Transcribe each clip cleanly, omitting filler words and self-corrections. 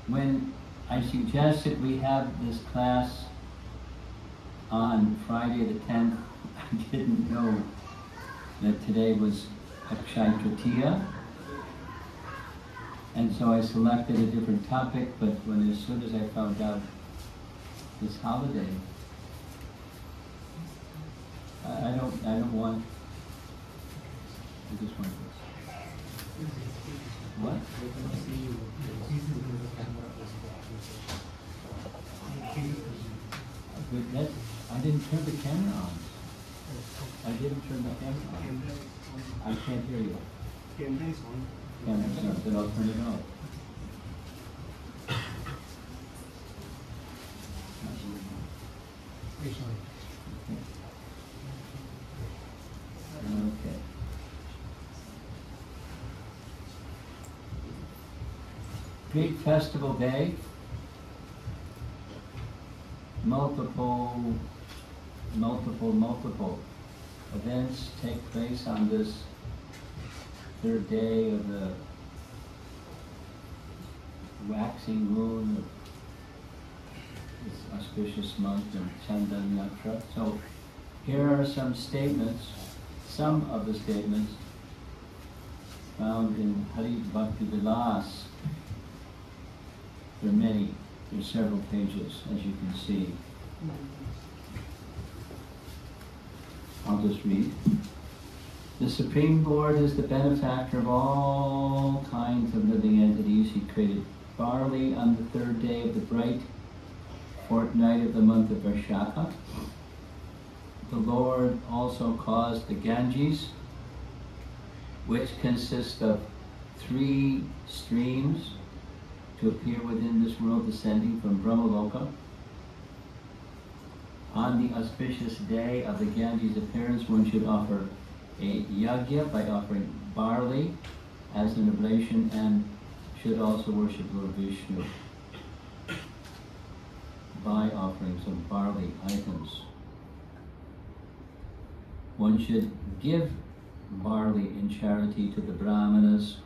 When I suggested we have this class on Friday the 10th, I didn't know that today was Akshaya Tritiya, and so I selected a different topic, but as soon as I found out this holiday, I don't want, I just want this. What? I didn't turn the camera on. I didn't turn the camera on. I can't hear you. Camera is on. Camera is on, then I'll turn it off. Okay. Great festival day. Multiple events take place on this third day of the waxing moon of this auspicious month of Chandan Yatra. So here are some statements, some of the statements found in Hari Bhakti Vilas. There are many. There's several pages, as you can see. I'll just read. The Supreme Lord is the benefactor of all kinds of living entities. He created barley on the third day of the bright fortnight of the month of Vaishakha. The Lord also caused the Ganges, which consists of 3 streams, to appear within this world descending from Brahmaloka. On the auspicious day of the Ganges appearance, one should offer a yajna by offering barley as an oblation, and should also worship Lord Vishnu by offering some barley items. One should give barley in charity to the Brahmanas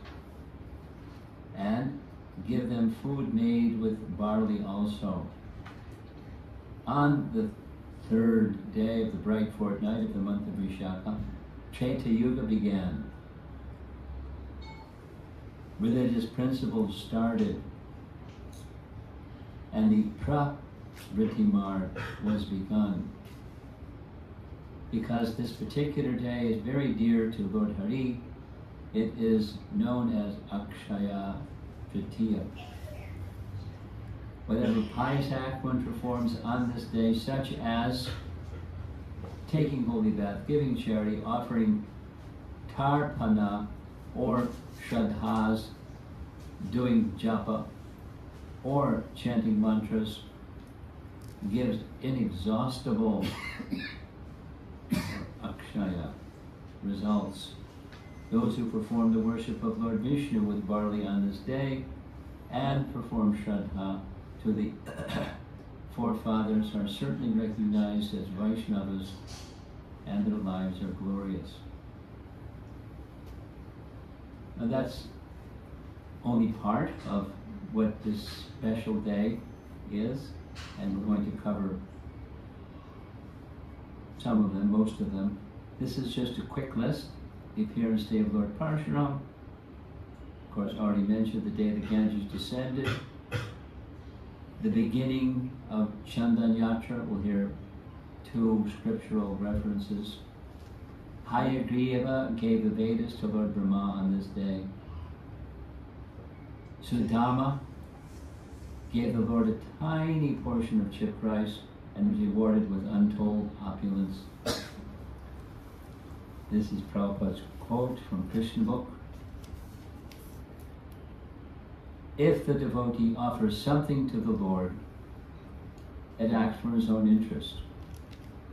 and give them food made with barley also. On the third day of the bright fortnight of the month of Vaishakha, Treta Yuga began. Religious principles started, and the Pravritimar was begun. Because this particular day is very dear to Lord Hari, it is known as Akshaya Tritiya. Whatever pious act one performs on this day, such as taking holy bath, giving charity, offering tarpana or shraddhas, doing japa, or chanting mantras, gives inexhaustible akshaya results. Those who perform the worship of Lord Vishnu with barley on this day and perform shraddha to the forefathers are certainly recognized as Vaishnavas, and their lives are glorious. Now that's only part of what this special day is, and we're going to cover some of them, most of them. This is just a quick list. The appearance day of Lord Parshuram, of course already mentioned, the day the Ganges descended. The beginning of Chandan Yatra, we'll hear 2 scriptural references. Hayagriva gave the Vedas to Lord Brahma on this day. Sudama gave the Lord a tiny portion of chip rice and was rewarded with untold opulence. This is Prabhupada's quote from Krishna book. If the devotee offers something to the Lord, it acts for his own interest,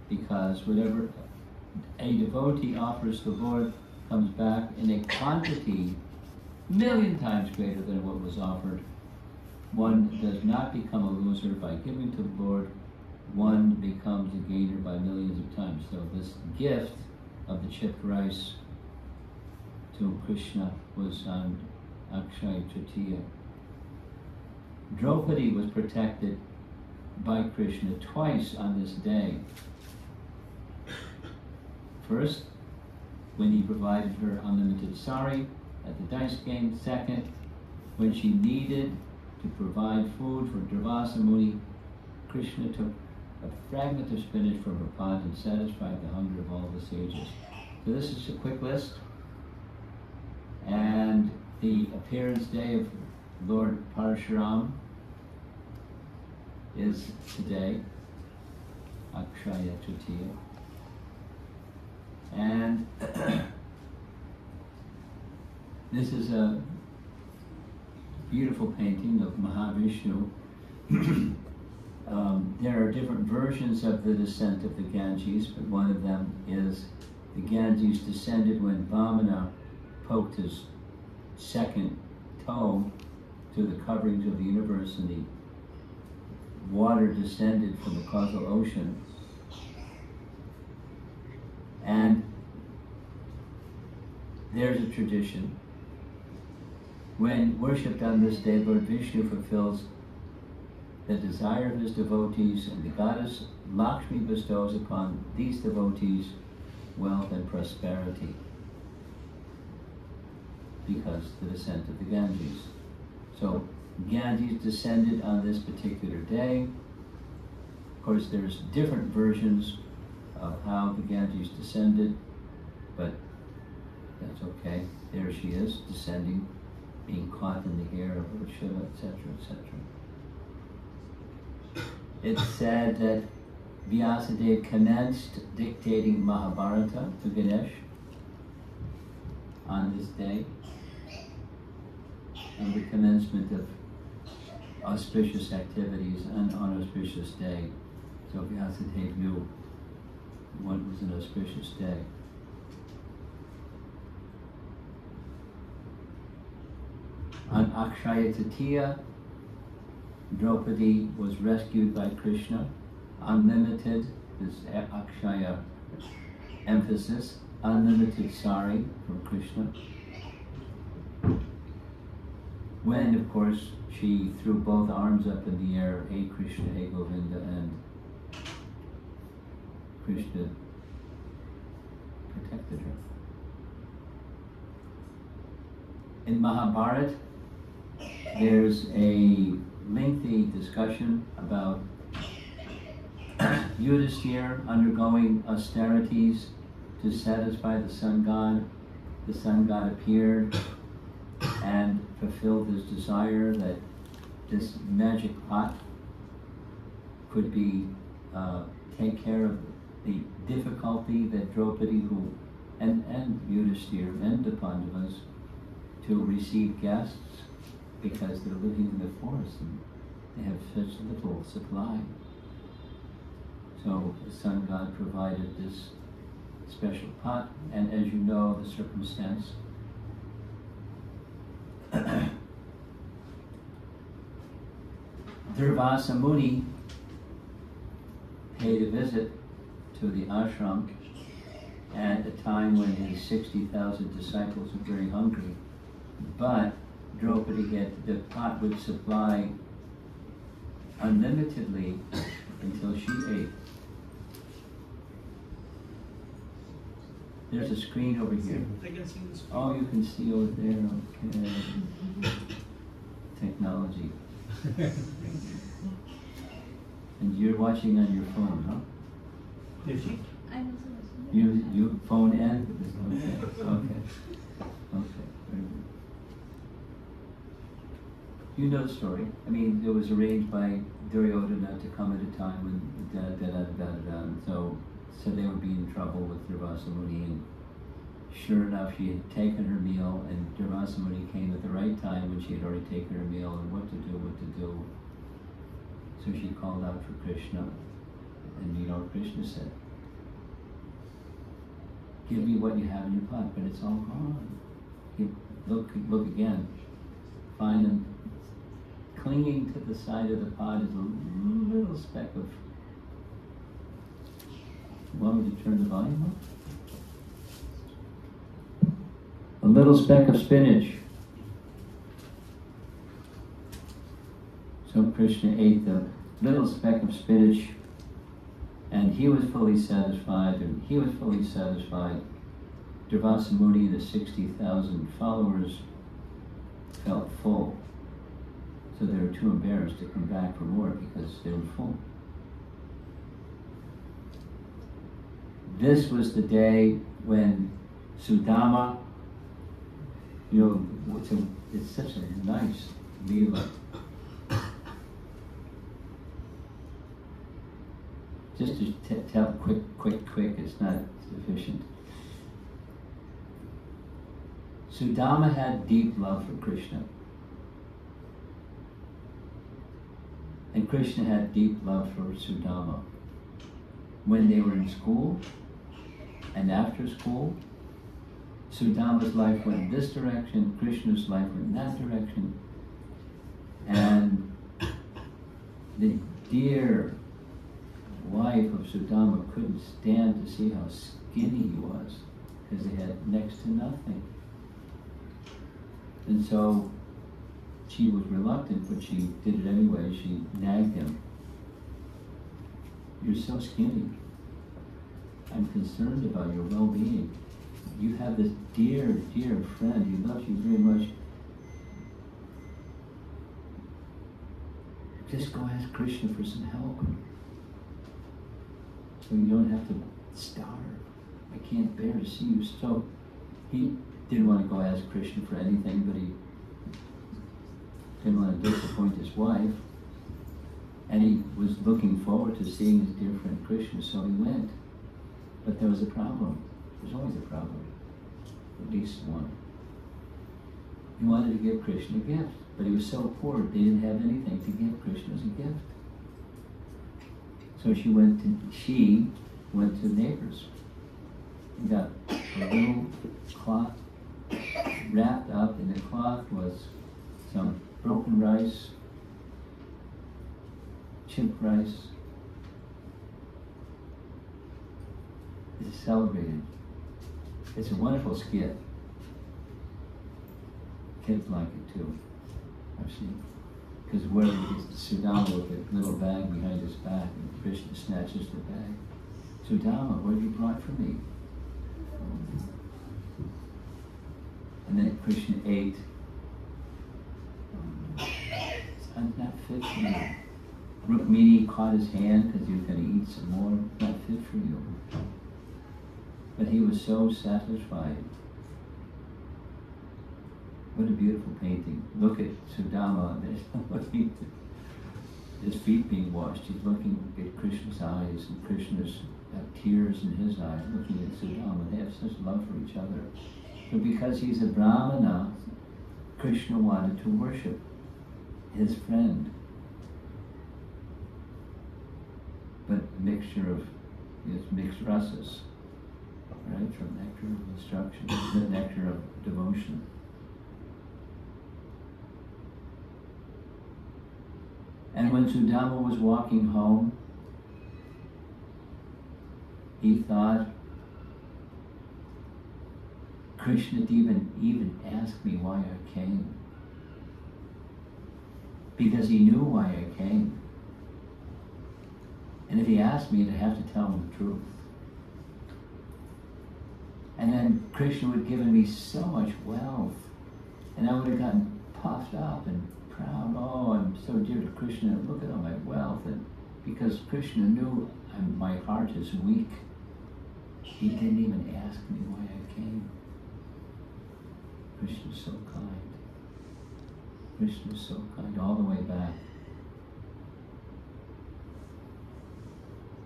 because whatever a devotee offers the Lord comes back in a quantity 1,000,000 times greater than what was offered. One does not become a loser by giving to the Lord. One becomes a gainer by millions of times. So this gift of the chipped rice to Krishna was on Akshaya Tritiya. Draupadi was protected by Krishna twice on this day. First, when he provided her unlimited sari at the dice game. Second, when she needed to provide food for Durvasa Muni, Krishna took a fragment of spinach from her pot and satisfied the hunger of all the sages. So this is a quick list. And the appearance day of Lord Parashuram is today, Akshaya Tritiya. And this is a beautiful painting of Mahavishnu. There are different versions of the descent of the Ganges, but one of them is the Ganges descended when Vamana poked his second toe to the coverings of the universe, and the water descended from the causal ocean. And there's a tradition. When worshipped on this day, Lord Vishnu fulfills the desire of his devotees, and the goddess Lakshmi bestows upon these devotees wealth and prosperity because the descent of the Ganges. So Ganges descended on this particular day. Of course, there's different versions of how the Ganges descended, but that's okay. There she is, descending, being caught in the hair of Lord Shiva, etc., etc. It's said that Vyasadeva commenced dictating Mahabharata to Ganesh on this day, and the commencement of auspicious activities on an auspicious day. So Vyasadeva knew what was an auspicious day. On Akshaya Tritiya, Draupadi was rescued by Krishna. Unlimited, this Akshaya emphasis, unlimited sari from Krishna. When, of course, she threw both arms up in the air, Hey Krishna, Hey Govinda, and Krishna protected her. In Mahabharata, there's a lengthy discussion about Yudhishthira undergoing austerities to satisfy the sun god. The sun god appeared and fulfilled his desire that this magic pot could be take care of the difficulty that Draupadi and Yudhishthira and the Pandavas to receive guests, because they're living in the forest and they have such little supply. So the sun god provided this special pot, and as you know the circumstance, Durvasa Muni paid a visit to the ashram at a time when his 60,000 disciples were very hungry, but Draupadi had the pot would supply unlimitedly until she ate. There's a screen over here. I can see the screen. Oh, you can see over there. Okay. Technology. And you're watching on your phone, huh? Is she? You phone and okay. Okay. Very good. You know the story. I mean, it was arranged by Duryodhana to come at a time when and so they would be in trouble with Durvasa Muni, and sure enough, she had taken her meal, and Durvasa Muni came at the right time when she had already taken her meal, and what to do. So she called out for Krishna, and you know what Krishna said? Give me what you have in your pot, but it's all gone. Look again. Find them. Clinging to the side of the pot is a little speck of. You want me to turn the volume up? A little speck of spinach. So Krishna ate the little speck of spinach, and he was fully satisfied, and he was fully satisfied. Durvasa Muni, the 60,000 followers, felt full. So they were too embarrassed to come back for more because they were full. This was the day when Sudama, it's such a nice Leela. Just to tell quick, it's not sufficient. Sudama had deep love for Krishna. And Krishna had deep love for Sudama. When they were in school and after school, Sudama's life went in this direction, Krishna's life went in that direction. And the dear wife of Sudama couldn't stand to see how skinny he was because they had next to nothing. And so she was reluctant, but she did it anyway. She nagged him. You're so skinny. I'm concerned about your well-being. You have this dear, dear friend. He loves you very much. Just go ask Krishna for some help. So you don't have to starve. I can't bear to see you. So he didn't want to go ask Krishna for anything, but he didn't want to disappoint his wife. And he was looking forward to seeing his dear friend Krishna, so he went. But there was a problem. There's always a problem. At least one. He wanted to give Krishna a gift, but he was so poor, they didn't have anything to give Krishna as a gift. So she went to neighbors and got a little cloth. Wrapped up in the cloth was some broken rice, chimp rice. It's celebrated. It's a wonderful skit. Kids like it too, I've seen. Because where he's Sudama with a little bag behind his back, and Krishna snatches the bag. Sudama, what have you brought for me? And then Krishna ate. I'm not fit for you. Rukmini caught his hand because he was going to eat some more. Not fit for you. But he was so satisfied. What a beautiful painting. Look at Sudama. His feet being washed. He's looking at Krishna's eyes, and Krishna's got tears in his eyes, looking at Sudama. They have such love for each other. But because he's a Brahmana, Krishna wanted to worship his friend. But a mixture of mixed rasas, right? From nectar of instruction, the nectar of devotion. And when Sudama was walking home, he thought, Krishna didn't even ask me why I came. Because he knew why I came. And if he asked me, I'd have to tell him the truth. And then Krishna would have given me so much wealth, and I would have gotten puffed up and proud. Oh, I'm so dear to Krishna. Look at all my wealth. And because Krishna knew my heart is weak, he didn't even ask me why I came. Krishna is so kind. Krishna is so kind all the way back.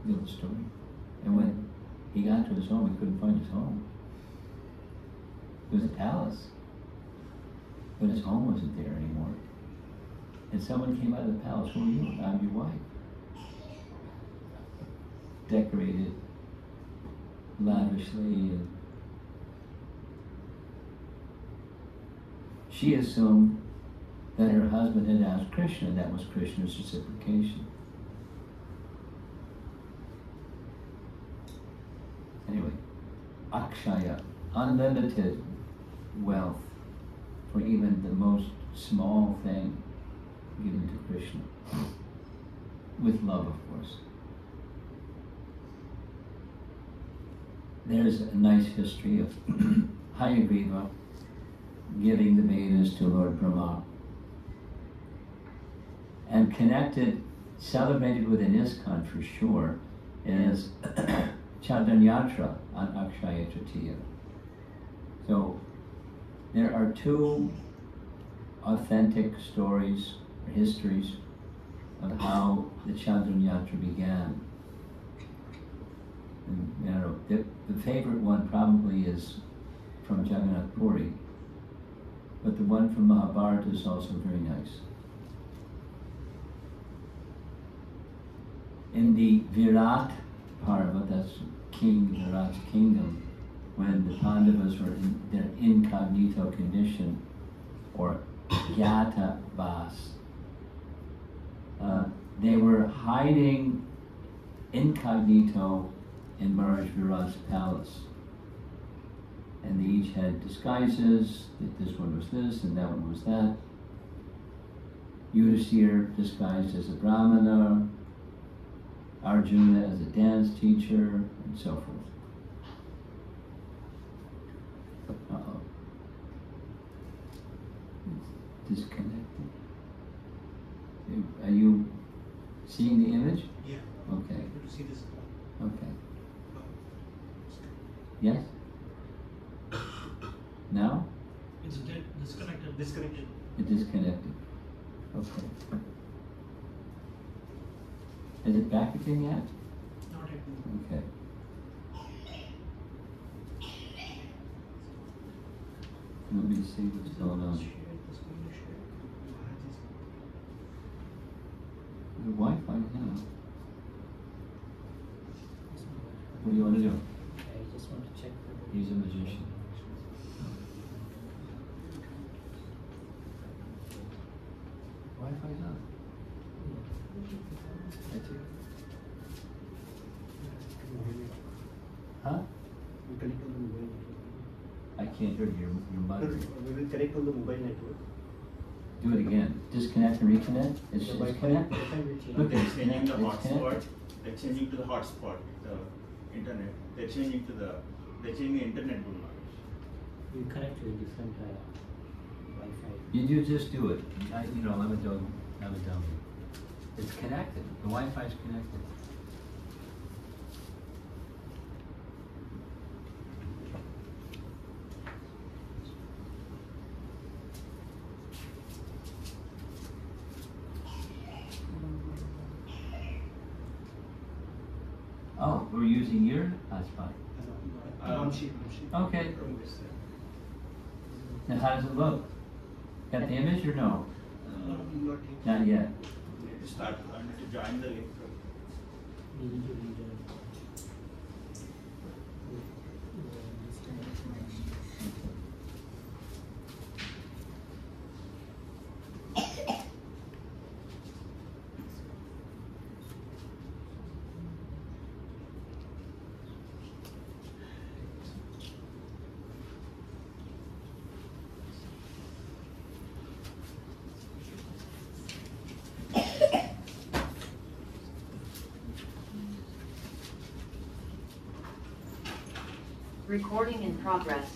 Little story. And when he got to his home, he couldn't find his home. It was a palace, but his home wasn't there anymore. And someone came out of the palace. Who are you? I'm your wife. Decorated lavishly, and she assumed that her husband had asked Krishna, and that was Krishna's reciprocation. Anyway, Akshaya, unlimited wealth for even the most small thing given to Krishna. With love, of course. There's a nice history of Hayagriva giving the Vedas to Lord Brahma. And connected, celebrated within ISKCON for sure, is Chandan Yatra on Akshaya Tritiya. So there are two authentic stories or histories of how the Chandan Yatra began. And, you know, the favorite one probably is from Jagannath Puri, but the one from Mahabharata is also very nice. In the Virat Parva, that's King Virat's kingdom, when the Pandavas were in their incognito condition, or Gyata Vas, they were hiding incognito in Maharaj Virat's palace. And they each had disguises, that this one was this and that one was that. Yudhisthira disguised as a Brahmana, Arjuna as a dance teacher, and so forth. Uh-oh. It's disconnected. Are you seeing the image? Yeah. Okay. You see this? Okay. Yes? Now? It's disconnected. Disconnected. It disconnected. Okay. Is it back again yet? Not yet. Okay. Let me see what's going on. The Wi-Fi now. What do you want to do? I just want to check. He's a magician. Wi-Fi's on. That's it. Huh? We connect on the mobile network. I can't hear your mother. We will connect on the mobile network. Do it again. Disconnect and reconnect. It's The Wi-Fi disconnected. will change. Look, They're it's changing connected. the It's hotspot. connected. They're changing to the hotspot, the internet. They're changing the internet to We connect to a different Wi-Fi. You just do it. Let me do. It's connected. The Wi-Fi's connected. Oh, we're using your hotspot. Okay. Now, how does it look? Got the image or no? Not yet. to start to join the link. Recording in progress.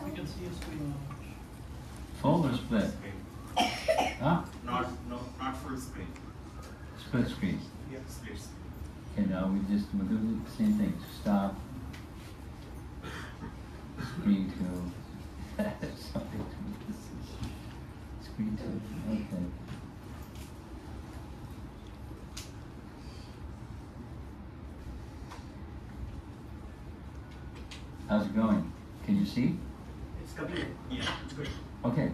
We can see a screen. Full or split? Huh? Not full screen. Split screen. Yeah, split screen. Okay, now we'll do the same thing. Stop. Screen two. Something to screen two. Okay. How's it going? Can you see? It's complete. Yeah. It's good. Okay.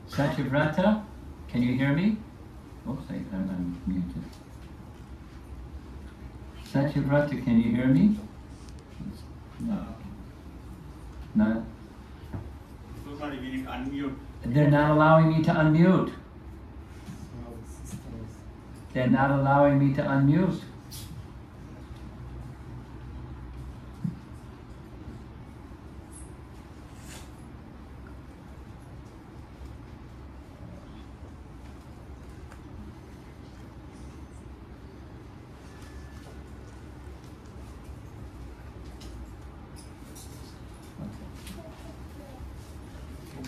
Satyavrata, can you hear me? Oops, I'm muted. Satyavrata, can you hear me? No. No. So sorry, we need to unmute. They're not allowing me to unmute. They're not allowing me to unmute.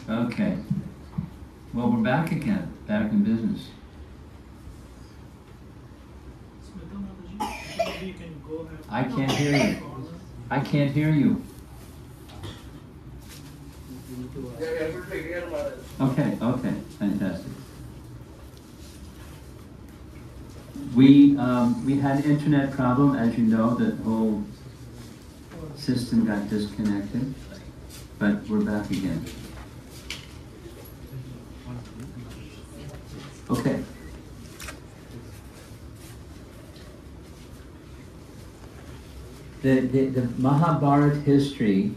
Okay. Well, we're back again, back in business. Smita Mataji, maybe you can go ahead. I can't hear you. I can't hear you. Okay, okay, fantastic. We had an internet problem, as you know, the whole system got disconnected, but we're back again. Okay. The Mahabharata history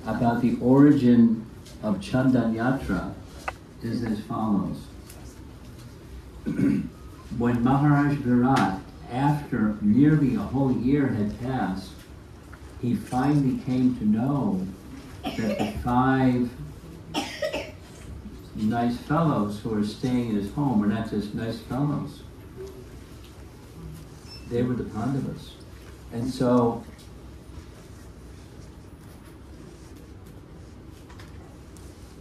about the origin of Chandan Yatra is as follows. When Maharaj Virat, after nearly a whole year had passed, he finally came to know that the 5 nice fellows who were staying in his home were not just nice fellows. They were the Pandavas. And so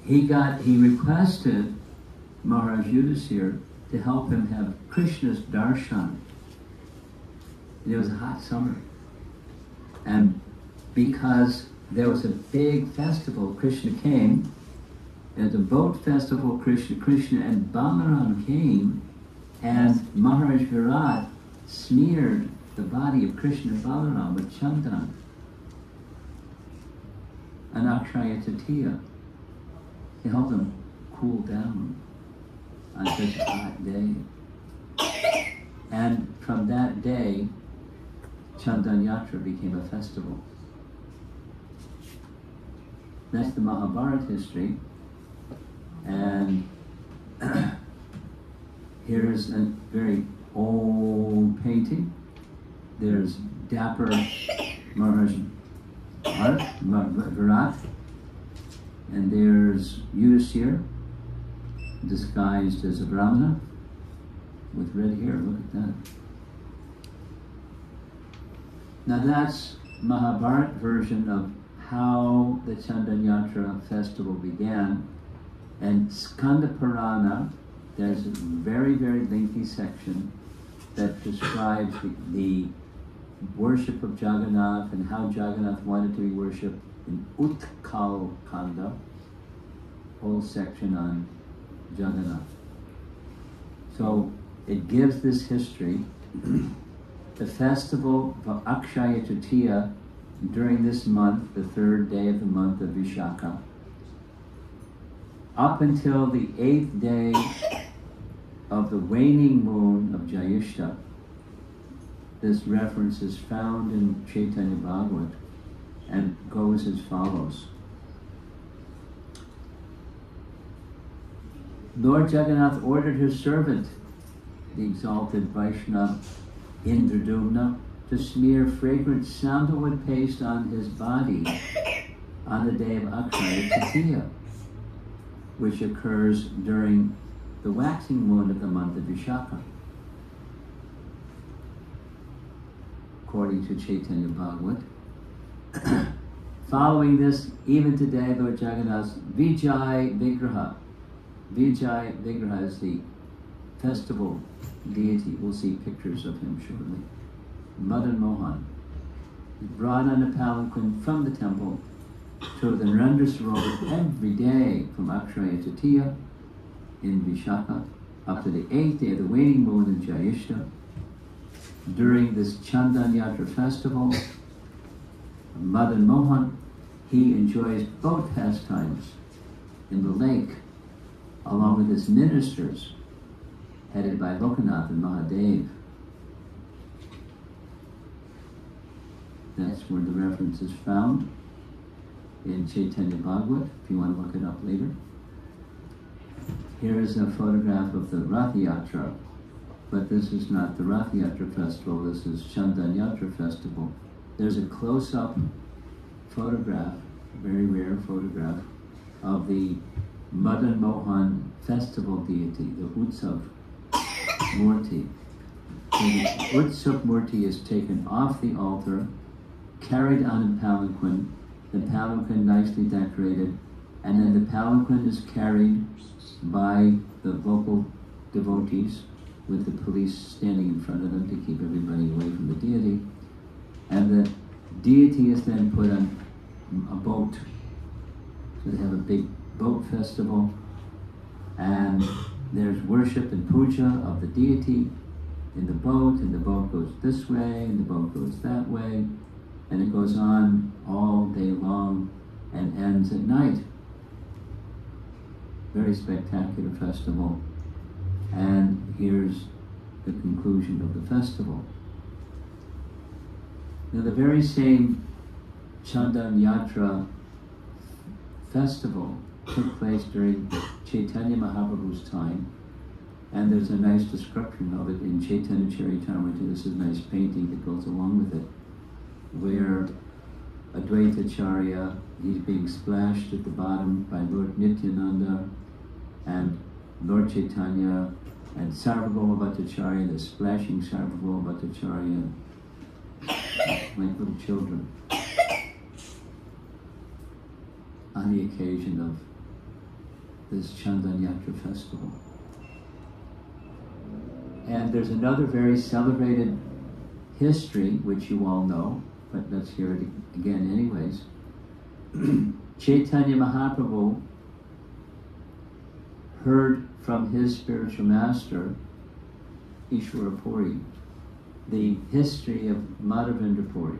he requested Maharaj Yudhisthira to help him have Krishna's darshan. And it was a hot summer. And because there was a big festival, Krishna came. At the boat festival, Krishna and Balaram came, and Maharaj Virat smeared the body of Krishna and Balaram with Chandan and Akshaya Tritiya to help them cool down on such a hot day. And from that day, Chandan Yatra became a festival. That's the Mahabharata history. And here's a very old painting. There's dapper Maharaj Virat, and there's Yudhisthira, disguised as a Brahmana with red hair. Look at that. Now that's Mahabharata version of how the Chandan Yatra festival began. And Skanda Purana, there's a very, very lengthy section that describes the worship of Jagannath and how Jagannath wanted to be worshipped in Utkal Kanda, whole section on Jagannath. So it gives this history. The festival of Akshaya Tritiya during this month, the 3rd day of the month of Vishaka, up until the 8th day of the waning moon of Jayishta. This reference is found in Chaitanya Bhagavat and goes as follows. Lord Jagannath ordered his servant, the exalted Vaishnava Indradumna, to smear fragrant sandalwood paste on his body on the day of Akshaya Tritiya, which occurs during the waxing moon of the month of Vishaka. According to Chaitanya Bhagavat. Following this, even today, Lord Jagannath's Vijay Vigraha. Vijay Vigraha is the festival deity. We'll see pictures of him shortly. Madan Mohan is brought on a palanquin from the temple to the Narendra Sarovar every day from Akshaya Tritiya in Vishaka up to the 8th day of the waning moon in Jayishta. During this Chandan Yatra festival, Madan Mohan, he enjoys both pastimes in the lake, along with his ministers, headed by Lokanath and Mahadev. That's where the reference is found in Chaitanya Bhagavat, if you want to look it up later. Here is a photograph of the Rath Yatra, but this is not the Rath Yatra festival, this is Chandan Yatra festival. There's a close-up photograph, very rare photograph, of the Madan Mohan festival deity, the Utsav Murti. The Utsav Murti is taken off the altar, carried on a palanquin, the palanquin nicely decorated, and then the palanquin is carried by the local devotees with the police standing in front of them to keep everybody away from the deity. And the deity is then put on a boat. So they have a big boat festival, and there's worship and puja of the deity in the boat, and the boat goes this way, and the boat goes that way, and it goes on all day long and ends at night. Very spectacular festival. And here's the conclusion of the festival. Now the very same Chandan Yatra festival took place during Chaitanya Mahaprabhu's time, and there's a nice description of it in Chaitanya Charitamrita. This is a nice painting that goes along with it, where Advaita Acharya, he's being splashed at the bottom by Lord Nityananda, and Lord Chaitanya and Sarvabhauma Bhattacharya, the splashing Sarvabhauma Bhattacharya, like little children, on the occasion of this Chandan Yatra festival. And there's another very celebrated history, which you all know, but let's hear it again anyways. Chaitanya Mahaprabhu heard from his spiritual master, Ishwara Puri, the history of Madhavendra Puri.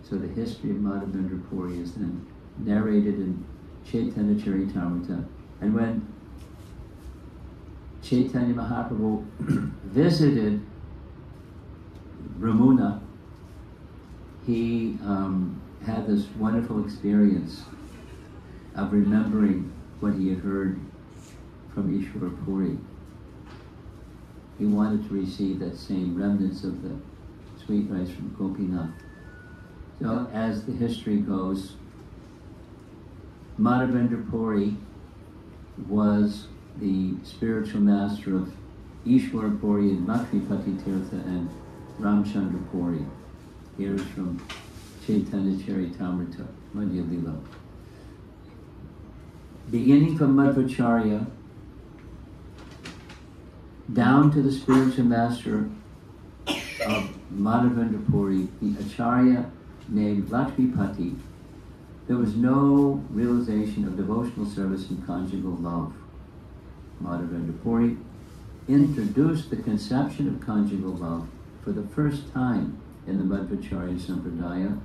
So the history of Madhavendra Puri is then narrated in Chaitanya Charitamrita. And when Chaitanya Mahaprabhu visited Ramuna, he had this wonderful experience of remembering what he had heard from Ishwara Puri. He wanted to receive that same remnants of the sweet rice from Gopinath. So as the history goes, Madhavendra Puri was the spiritual master of Ishwara Puri and Lakshmipati Tirtha and Ramchandra Puri. Here is from Chaitanya Charitamrita, Madhya Lila. Beginning from Madhvacharya down to the spiritual master of Madhavendra Puri, the Acharya named Lakshmipati, there was no realization of devotional service and conjugal love. Madhavendra Puri introduced the conception of conjugal love for the first time in the Madhvacharya Sampradaya,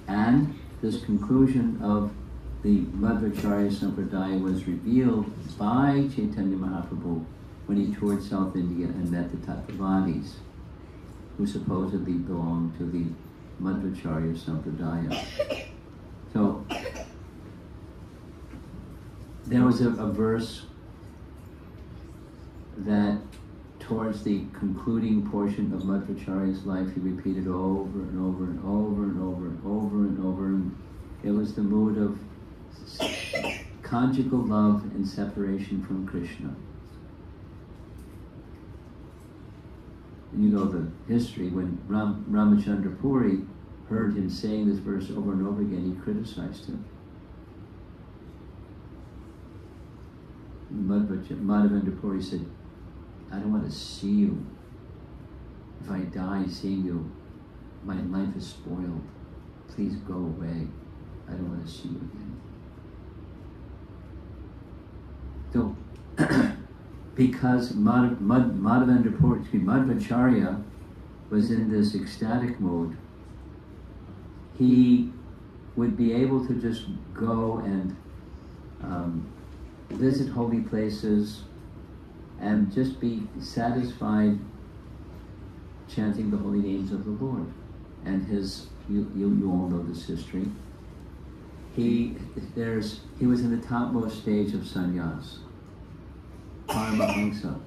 and this conclusion of the Madhvacharya Sampradaya was revealed by Chaitanya Mahaprabhu when he toured South India and met the Tattvavadis, who supposedly belonged to the Madhvacharya Sampradaya. So, there was a verse that towards the concluding portion of Madhvacharya's life he repeated over and over and over and over and over and over, and it was the mood of conjugal love and separation from Krishna. And you know the history, when Ramachandra Puri heard him saying this verse over and over again, he criticized him. Madhavendra Puri said, I don't want to see you. If I die seeing you, my life is spoiled. Please go away. I don't want to see you again. So, because Madhavendra Puri, Madhvacharya was in this ecstatic mode, he would be able to just go and visit holy places and just be satisfied chanting the holy names of the Lord. And you all know this history. He was in the topmost stage of sannyas, Paramahamsa.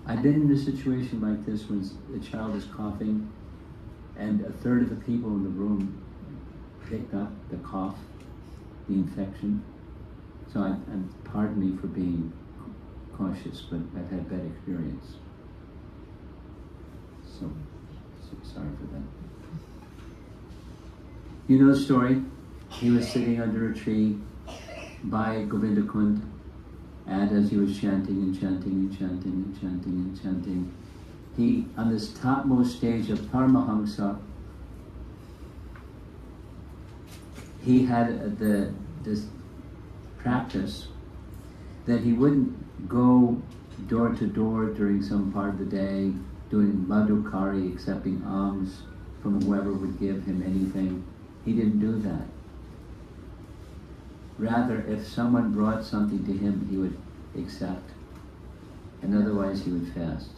I've been in a situation like this when a child is coughing and a third of the people in the room picked up the cough, the infection. So I'm pardon me for being cautious, but I've had bad experience. So sorry for that. You know the story? He was sitting under a tree by Govindakund, and as he was chanting and chanting and chanting and chanting and chanting, he, on this topmost stage of Paramahamsa, he had this practice that he wouldn't go door to door during some part of the day doing madhukari, accepting alms from whoever would give him anything. He didn't do that. Rather, if someone brought something to him, he would accept, and otherwise he would fast.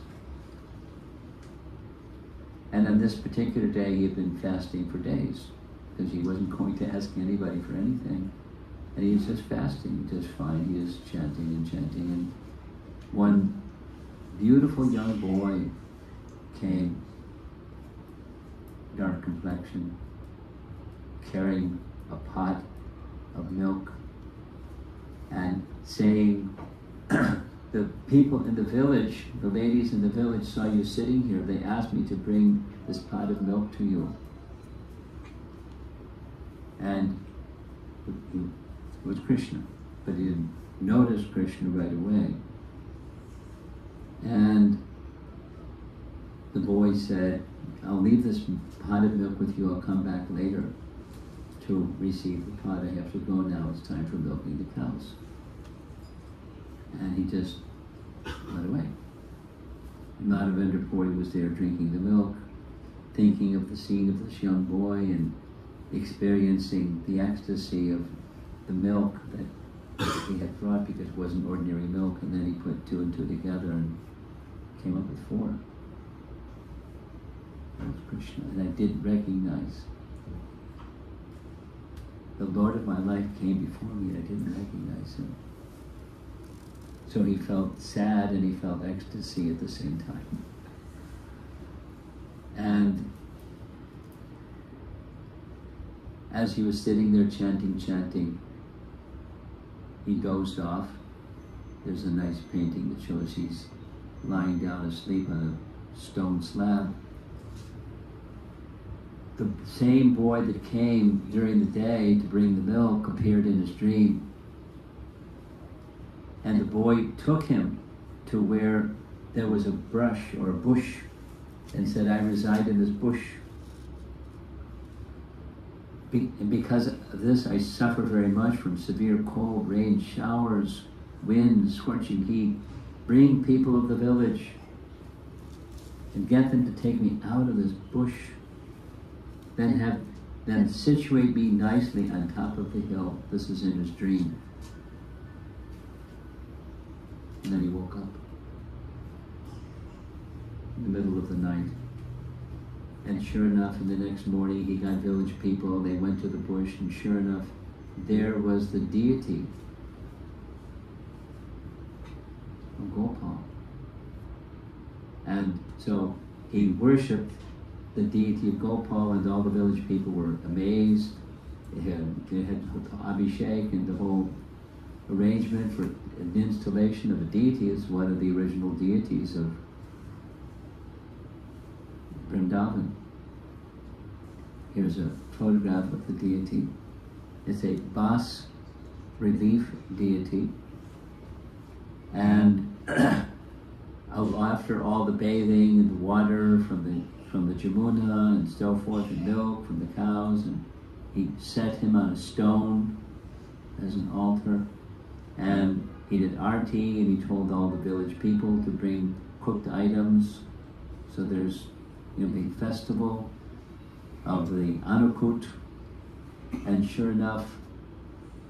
And on this particular day, he had been fasting for days, because he wasn't going to ask anybody for anything. And he was just fasting, just fine. He was chanting and chanting. And one beautiful young boy came, dark complexion, carrying a pot of milk and saying, the people in the village, the ladies in the village saw you sitting here. They asked me to bring this pot of milk to you. And it was Krishna, but he didn't notice Krishna right away. And the boy said, I'll leave this pot of milk with you. I'll come back later to receive the pot. I have to go now. It's time for milking the cows. And he just went away. Madhavendra Puri was there drinking the milk, thinking of the scene of this young boy and experiencing the ecstasy of the milk that he had brought, because it wasn't ordinary milk. And then he put two and two together and came up with four. That was Krishna. And I did recognize the Lord of my life came before me, and I didn't recognize him. So he felt sad and he felt ecstasy at the same time. And as he was sitting there chanting, he dozed off. There's a nice painting that shows he's lying down asleep on a stone slab. The same boy that came during the day to bring the milk appeared in his dream. And the boy took him to where there was a brush or a bush and said, I reside in this bush. And because of this, I suffer very much from severe cold, rain, showers, wind, scorching heat. Bring people of the village and get them to take me out of this bush. Then situate me nicely on top of the hill. This is in his dream. And then he woke up in the middle of the night. And sure enough, in the next morning, he got village people. They went to the bush, and sure enough, there was the deity of Gopal. And so he worshipped the deity of Gopal, and all the village people were amazed. They had Abhishek, and the whole arrangement for an installation of a deity is one of the original deities of Vrindavan. Here's a photograph of the deity. It's a bas relief deity, and after all the bathing and the water from the Jamuna and so forth, and milk from the cows, and he set him on a stone as an altar, and he did arti, and he told all the village people to bring cooked items. So there's a big festival of the Anukut, and sure enough,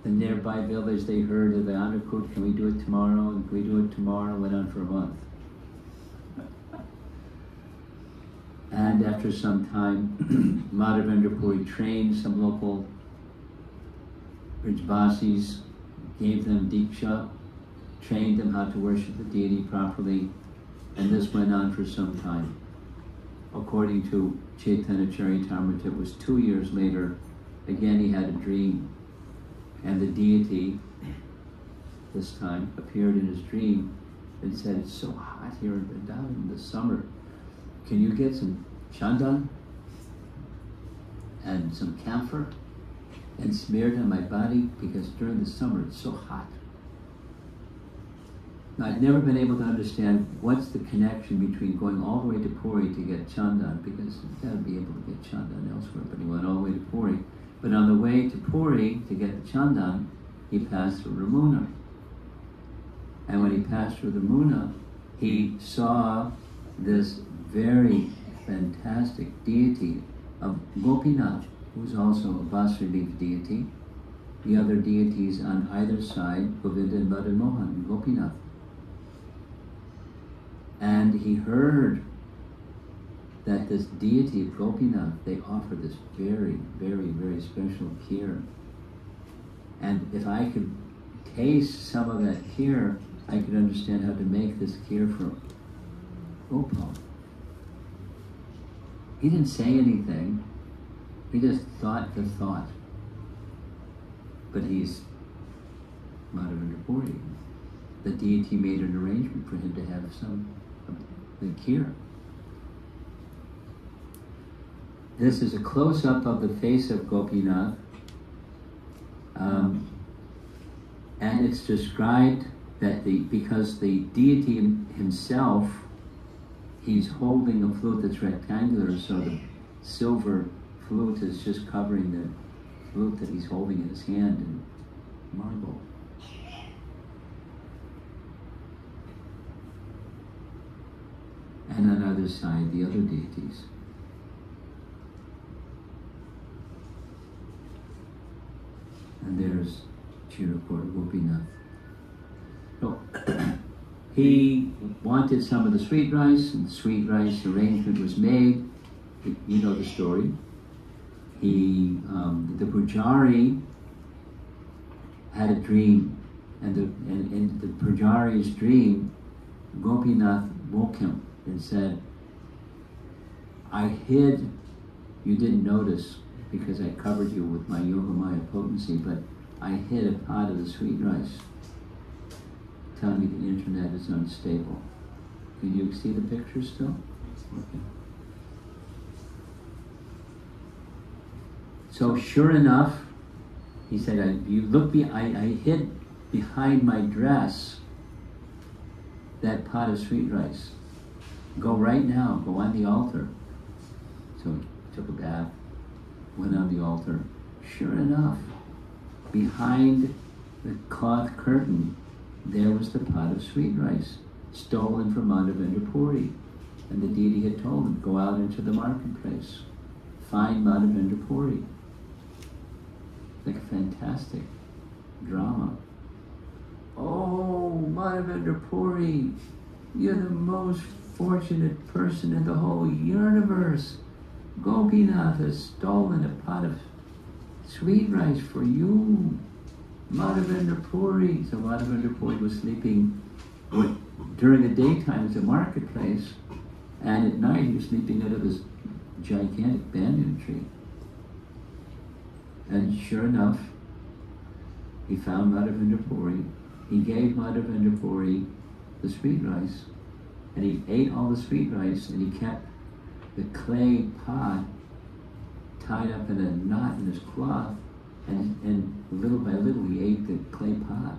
the nearby village, they heard of the Anukut. Can we do it tomorrow? And can we do it tomorrow? Went on for a month. And after some time, Madhavendra Puri trained some local Brijbasis, gave them Diksha, trained them how to worship the deity properly, and this went on for some time. According to Chaitanya Charitamrita, it was 2 years later, again he had a dream, and the deity, this time, appeared in his dream and said, "It's so hot here in Vrindavan in the summer. Can you get some chandan and some camphor and smear it on my body, because during the summer it's so hot." Now, I've never been able to understand what's the connection between going all the way to Puri to get chandan, because you've got to be able to get chandan elsewhere, but he went all the way to Puri. But on the way to Puri to get the chandan, he passed through Ramuna. And when he passed through Ramuna, he saw this very fantastic deity of Gopinath, who's also a Vasudeva deity. The other deities on either side, Govinda and Madan Mohan, and Gopinath. And he heard that this deity of Gopinath, they offer this very, very, very special kheer. And if I could taste some of that kheer, I could understand how to make this kheer for Gopal. He didn't say anything. He just thought the thought. But he's Madhavendra Puri. The deity made an arrangement for him to have some of the kheer. This is a close-up of the face of Gopinath. And it's described that because the deity himself, he's holding a flute that's rectangular, so the silver flute is just covering the flute that he's holding in his hand in marble. And on either side, the other deities. And there's Chirapur Gopinath. So, he wanted some of the sweet rice, and the sweet rice arrangement was made. You know the story. The Pujari had a dream, and in the Pujari's dream, Gopinath woke him and said, "I hid, you didn't notice, because I covered you with my Yogamaya potency, but I hid a pot of the sweet rice." Telling me the internet is unstable. Can you see the picture still? Okay. So sure enough, he said, I hid behind my dress that pot of sweet rice. Go right now, go on the altar. So he took a bath, went on the altar. Sure enough, behind the cloth curtain, there was the pot of sweet rice, stolen from Madhavendra Puri. And the deity had told him, go out into the marketplace, find Madhavendra Puri. Like a fantastic drama. Oh, Madhavendra Puri, you're the most fortunate person in the whole universe. Gopinath has stolen a pot of sweet rice for you. Madhavendra Puri. So Madhavendra Puri was sleeping during the daytime as a marketplace, and at night he was sleeping under this gigantic banyan tree. And sure enough, he found Madhavendra Puri. He gave Madhavendra Puri the sweet rice, and he ate all the sweet rice, and he kept the clay pot tied up in a knot in his cloth, and little by little he ate the clay pot.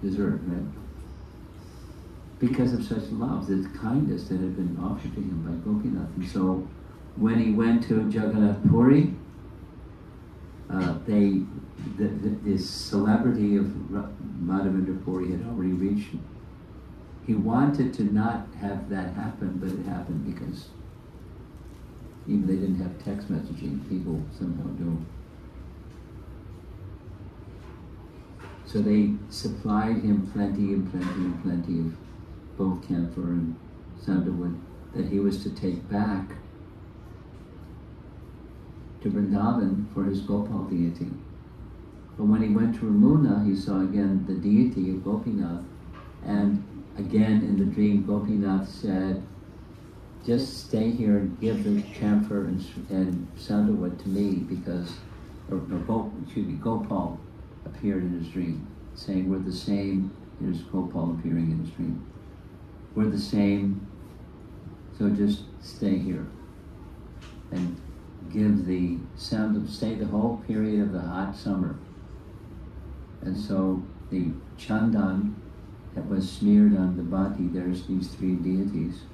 deserve, right? Because of such love, this kindness that had been offered to him by Gopinath. And so when he went to Jagannath Puri, the celebrity of Madhavendra Puri had already reached him. He wanted to not have that happen, but it happened because even they didn't have text messaging, people somehow do. So they supplied him plenty and plenty and plenty of both camphor and sandalwood that he was to take back to Vrindavan for his Gopal deity. But when he went to Ramuna, he saw again the deity of Gopinath, and again in the dream Gopinath said, just stay here and give the camphor and sandalwood to me because, Gopal appeared in his dream, saying we're the same. Here's Gopal appearing in his dream. We're the same, so just stay here and give the stay the whole period of the hot summer. And so the Chandan that was smeared on the body, there's these three deities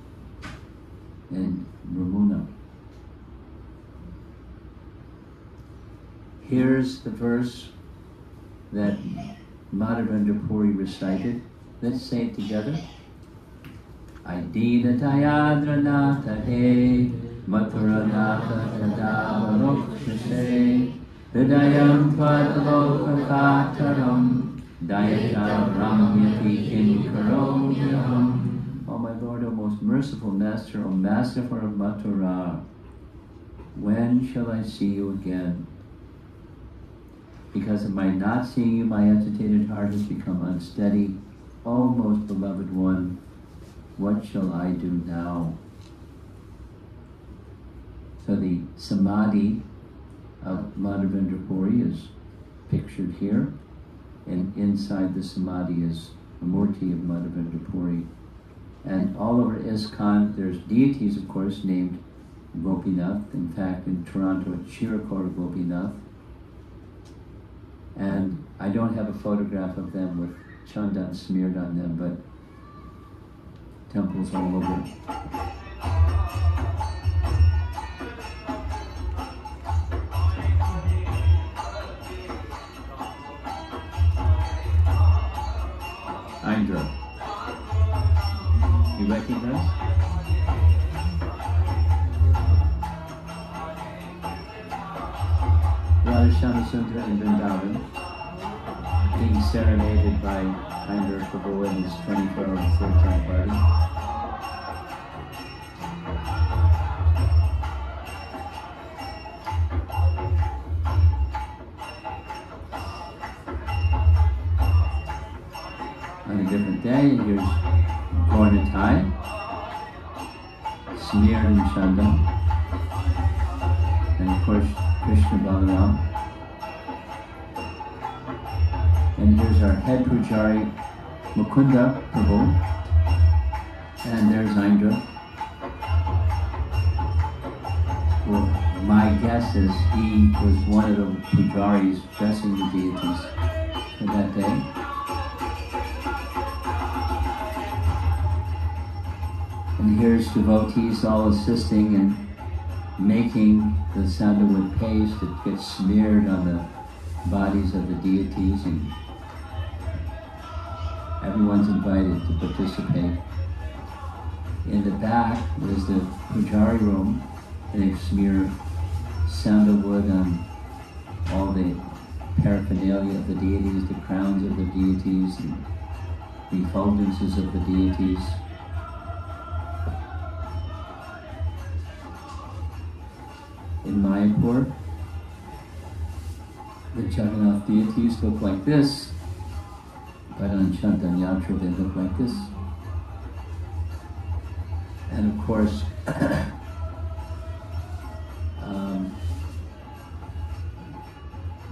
in Ramuna. Here's the verse that Madhavendra Puri recited. Let's say it together. Aidina Tayadranatha He Mathuranatha Tadavarokshase Hridayam Tvadalokakataram Dayata Ramyati Kinkarodyam. O my Lord, O most merciful Master, O Master of Mathura, when shall I see you again? Because of my not seeing you, my agitated heart has become unsteady. O most beloved one, what shall I do now? So the samadhi of Madhavendra Puri is pictured here, and inside the samadhi is the murti of Madhavendra Puri. And all over ISKCON, there's deities, of course, named Gopinath. In fact, in Toronto, it's Shirakora Gopinath. And I don't have a photograph of them with Chandan smeared on them, but temples all over. Indra. You recognize? Radha Shyamsundar in Vrindavan, being serenaded by Indra Prabhu in his 24-hour third-time party. On a different day, and here's Gornatai, smeared in Chandan, and of course Krishna Balaram. And here's our head pujari, Mukunda Prabhu, and there's Indra. Well, my guess is he was one of the pujaris dressing the deities for that day. And here's devotees all assisting in making the sandalwood paste that gets smeared on the bodies of the deities, and everyone's invited to participate. In the back is the pujari room, and they smear sandalwood on all the paraphernalia of the deities, the crowns of the deities, and the effulgences of the deities. In Mayapur, the Jagannath deities look like this, but on Chandan Yatra they look like this. And of course,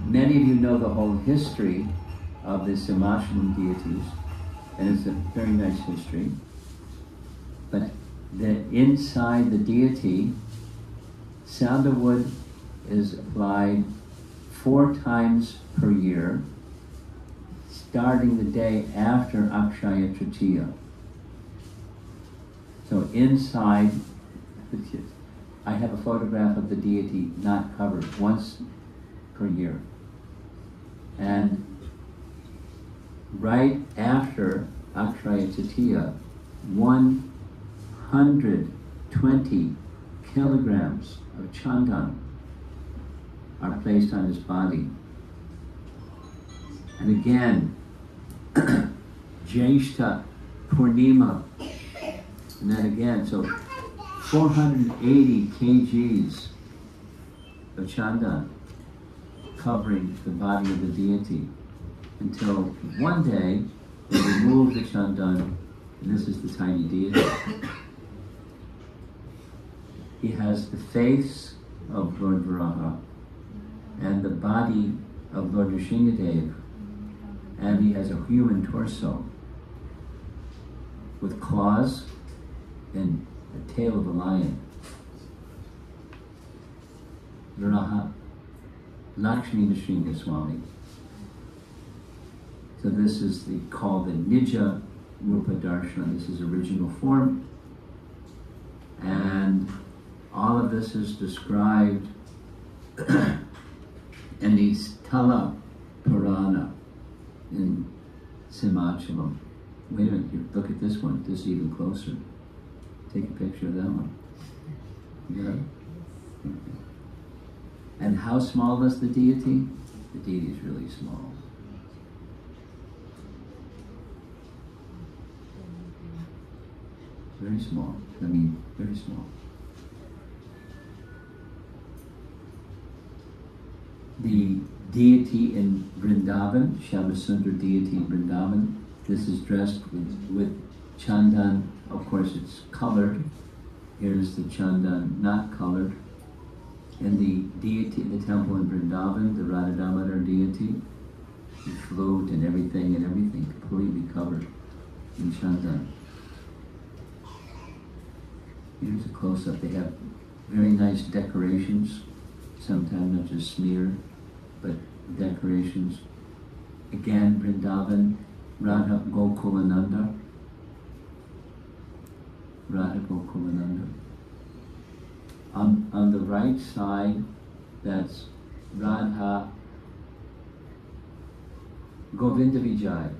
many of you know the whole history of the Simashman deities, and it's a very nice history. But inside the deity, sandalwood is applied 4 times per year, starting the day after Akshaya Tritiya. So inside, I have a photograph of the deity not covered once per year. And right after Akshaya Tritiya, 120 kilograms of chandan are placed on his body. And again, Jyeshta Purnima, and then again, so 480 kgs of chandan covering the body of the deity, until one day they remove the chandan, and this is the tiny deity. He has the face of Lord Varaha and the body of Lord Nrsingadev, and he has a human torso with claws and the tail of a lion. Varaha, Lakshmi Nrsinga Swami. So this is called the Nija Rupa Darshana. This is original form. And all of this is described in the Sthala Purana in Simachalam. Wait a minute, here, look at this one. This is even closer. Take a picture of that one. You got it? Okay. And how small is the deity? The deity is really small. Very small. I mean, very small. The deity in Vrindavan, Shyamasundar deity in Vrindavan, this is dressed with chandan. Of course, it's colored. Here's the chandan not colored. And the deity in the temple in Vrindavan, the Radha Damodar deity, the flute and everything completely covered in chandan. Here's a close-up. They have very nice decorations, sometimes not just smear, but decorations. Again, Vrindavan, Radha Gokulananda. Radha Gokulananda. On the right side, that's Radha Govinda Vijay.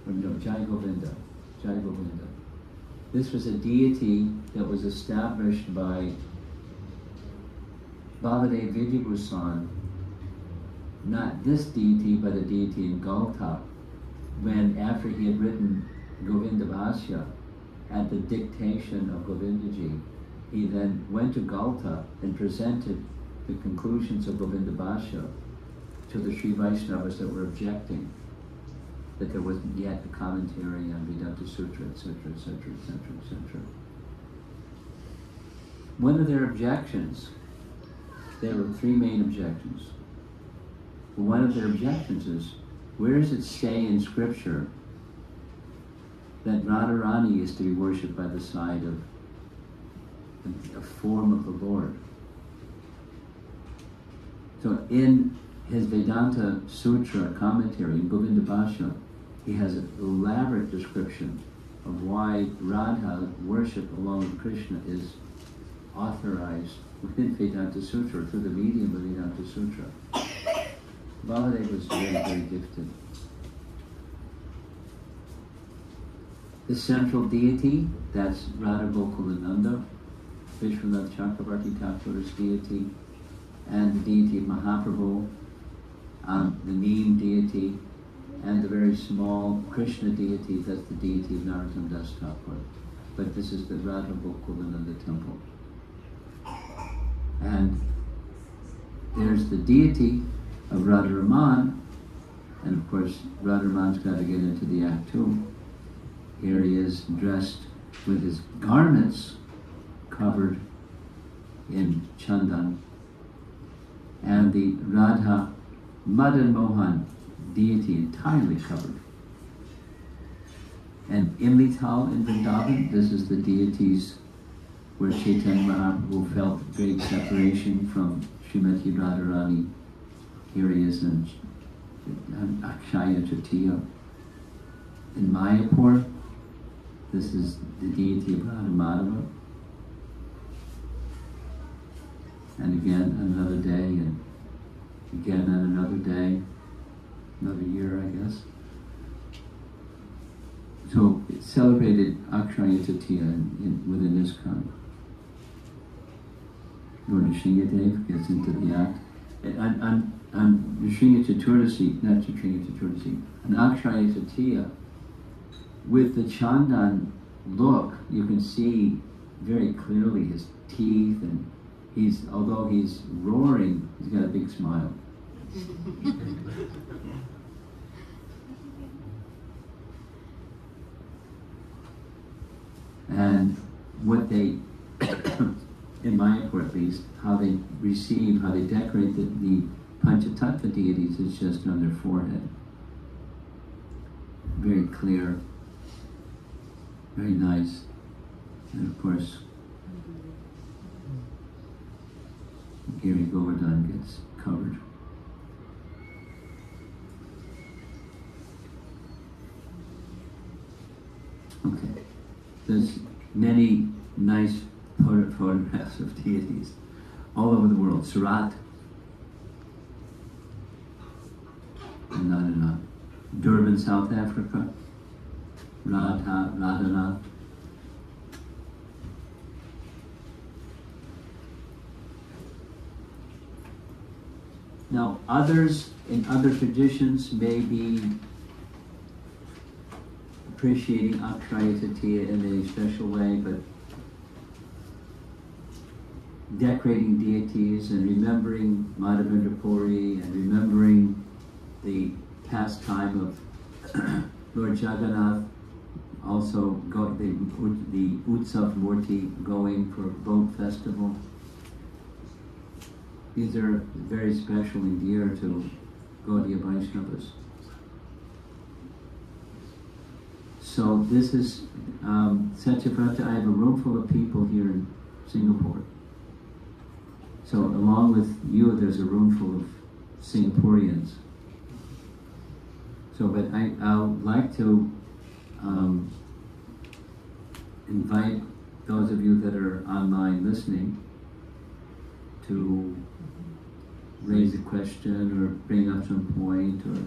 Or no, Jai Govinda. Jai Govinda. This was a deity that was established by Baladev Vidyabhusan, not this deity, but a deity in Galta, when after he had written Govinda Bhashya at the dictation of Govindaji, he then went to Galta and presented the conclusions of Govinda Bhashya to the Sri Vaishnavas that were objecting that there wasn't yet a commentary on Vedanta Sutra, etc., etc., etc., etc. One of their objections, there were three main objections. One of their objections is, where does it say in Scripture that Radharani is to be worshipped by the side of a form of the Lord? So in his Vedanta Sutra commentary, in Govinda Bhashya, he has an elaborate description of why Radha worship along with Krishna is authorized within Vedanta Sutra, through the medium of Vedanta Sutra. Baladev was very, very gifted. The central deity, that's Radha Gokulananda, Vishwanath Chakravarti Thakur's deity, and the deity of Mahaprabhu, the Neem deity, and the very small Krishna deity, that's the deity of Narottam Das Thakur. But this is the Radha Gokulananda temple. And there's the deity of Radharaman, and of course Radharaman's got to get into the act too. Here he is dressed with his garments covered in chandan, and the Radha Madan Mohan deity entirely covered. And in Lital, in Vrindavan, this is the deities where Chaitanya Mahaprabhu felt great separation from Srimati Radharani. Here he is in on Akshaya Tritiya. In Mayapur, this is the deity of Romapada. And again, another day, and again on another day, another year, I guess. So it's celebrated Akshaya Tritiya within this kind. Lord Nrsimhadev gets into the act. On Nrsimha Chaturdashi, not Nrsimha Chaturdashi, on Akshaya Tritiya, with the Chandan look, you can see very clearly his teeth, and although he's roaring, he's got a big smile. And what they, in Mayapur at least, how they decorate the Panchatattva deities is just on their forehead. Very clear, very nice, and of course, Giri Govardhan gets covered. Okay, there's many nice photographs of deities all over the world. Surat, and on. Durban, South Africa. Radhanath. Now, others in other traditions may be appreciating Akshaya Tritiya in a special way, but decorating deities and remembering Madhavendra Puri and remembering the pastime of Lord Jagannath, also the Utsav Murti going for boat festival. These are very special and dear to Gaudiya Vaishnavas. So this is Satyavrata. I have a room full of people here in Singapore. So along with you, there's a room full of Singaporeans. So, but I'll like to invite those of you that are online listening to raise a question or bring up some point or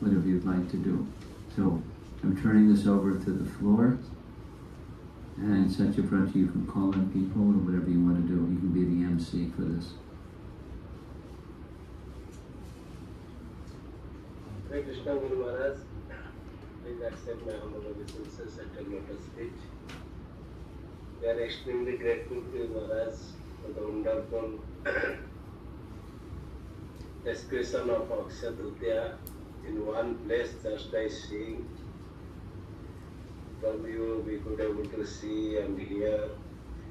whatever you'd like to do. So I'm turning this over to the floor, and Satyavrata, you can call on people or whatever you want to do. You can be the MC for this. Hare Krishna Guru Maharaj, please accept my humble obeisances at your lotus feet. We are extremely grateful to you, Maharaj, for the wonderful description of Akshaya Tritiya in one place, just by seeing. From you, we could able to see and hear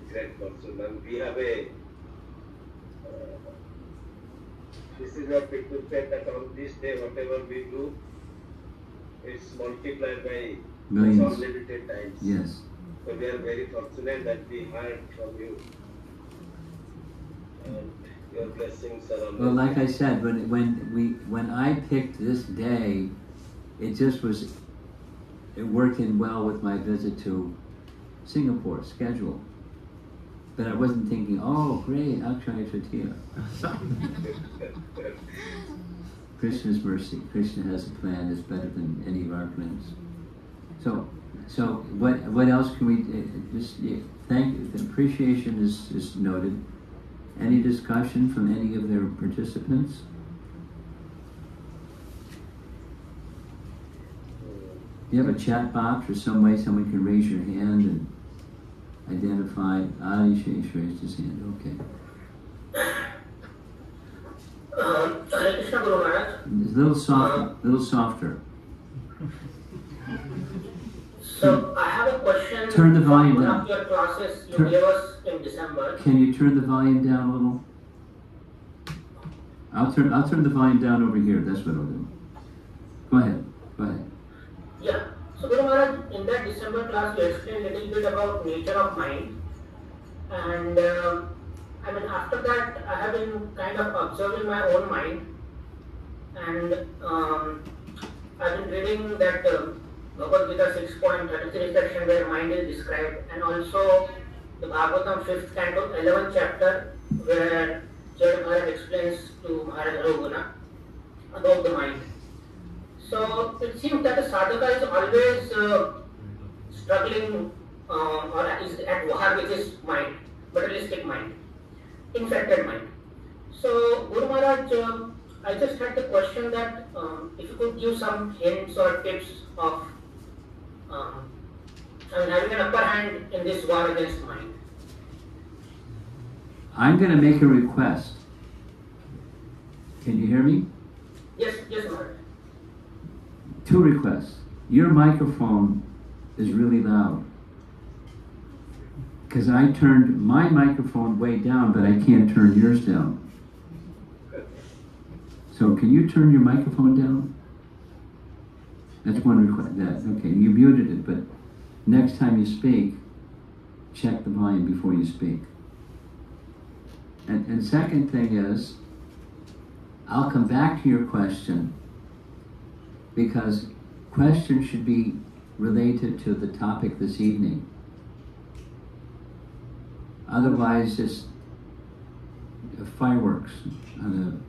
great fortune. And we have this is what we could say, that on this day, whatever we do, it's multiplied by millions, unlimited times. Yes. So we are very fortunate that we heard from you. And your blessings are on. Well, like I said, when I picked this day, it worked in well with my visit to Singapore schedule. But I wasn't thinking, oh great, Akshaya Tritiya. Krishna's mercy. Krishna has a plan that's better than any of our plans. So what else can we just thank you. The appreciation is noted. Any discussion from any of their participants? Do you have a chat box or some way someone can raise your hand and identify? Adishesh raised his hand. Okay. Hare Krishna Guru Maharaj. It's a little softer. So I have a question. Turn the volume one down. of your classes you gave us in December. Can you turn the volume down a little? I'll turn the volume down over here. That's what I'll do. Go ahead. Yeah. So Guru Maharaj, in that December class, you explained a little bit about nature of mind, and after that, I have been kind of observing my own mind, And I've been reading that Bhagavad Gita 6.33 section where mind is described, and also the Bhagavatam 5th canto 11th chapter where Jaya Maharaj explains to Maharaj Raghuna about the mind. So it seems that a sadhaka is always struggling or is at war with his mind, materialistic mind, infected mind. So Guru Maharaj, I just had the question that if you could give some hints or tips of having an upper hand in this war against mind. I'm going to make a request. Can you hear me? Yes, Maharaj. 2 requests. Your microphone is really loud. Because I turned my microphone way down, but I can't turn yours down. So can you turn your microphone down? That's one request. Okay, you muted it, but next time you speak, check the volume before you speak. And second thing is, I'll come back to your question, because questions should be related to the topic this evening. Otherwise, it's fireworks on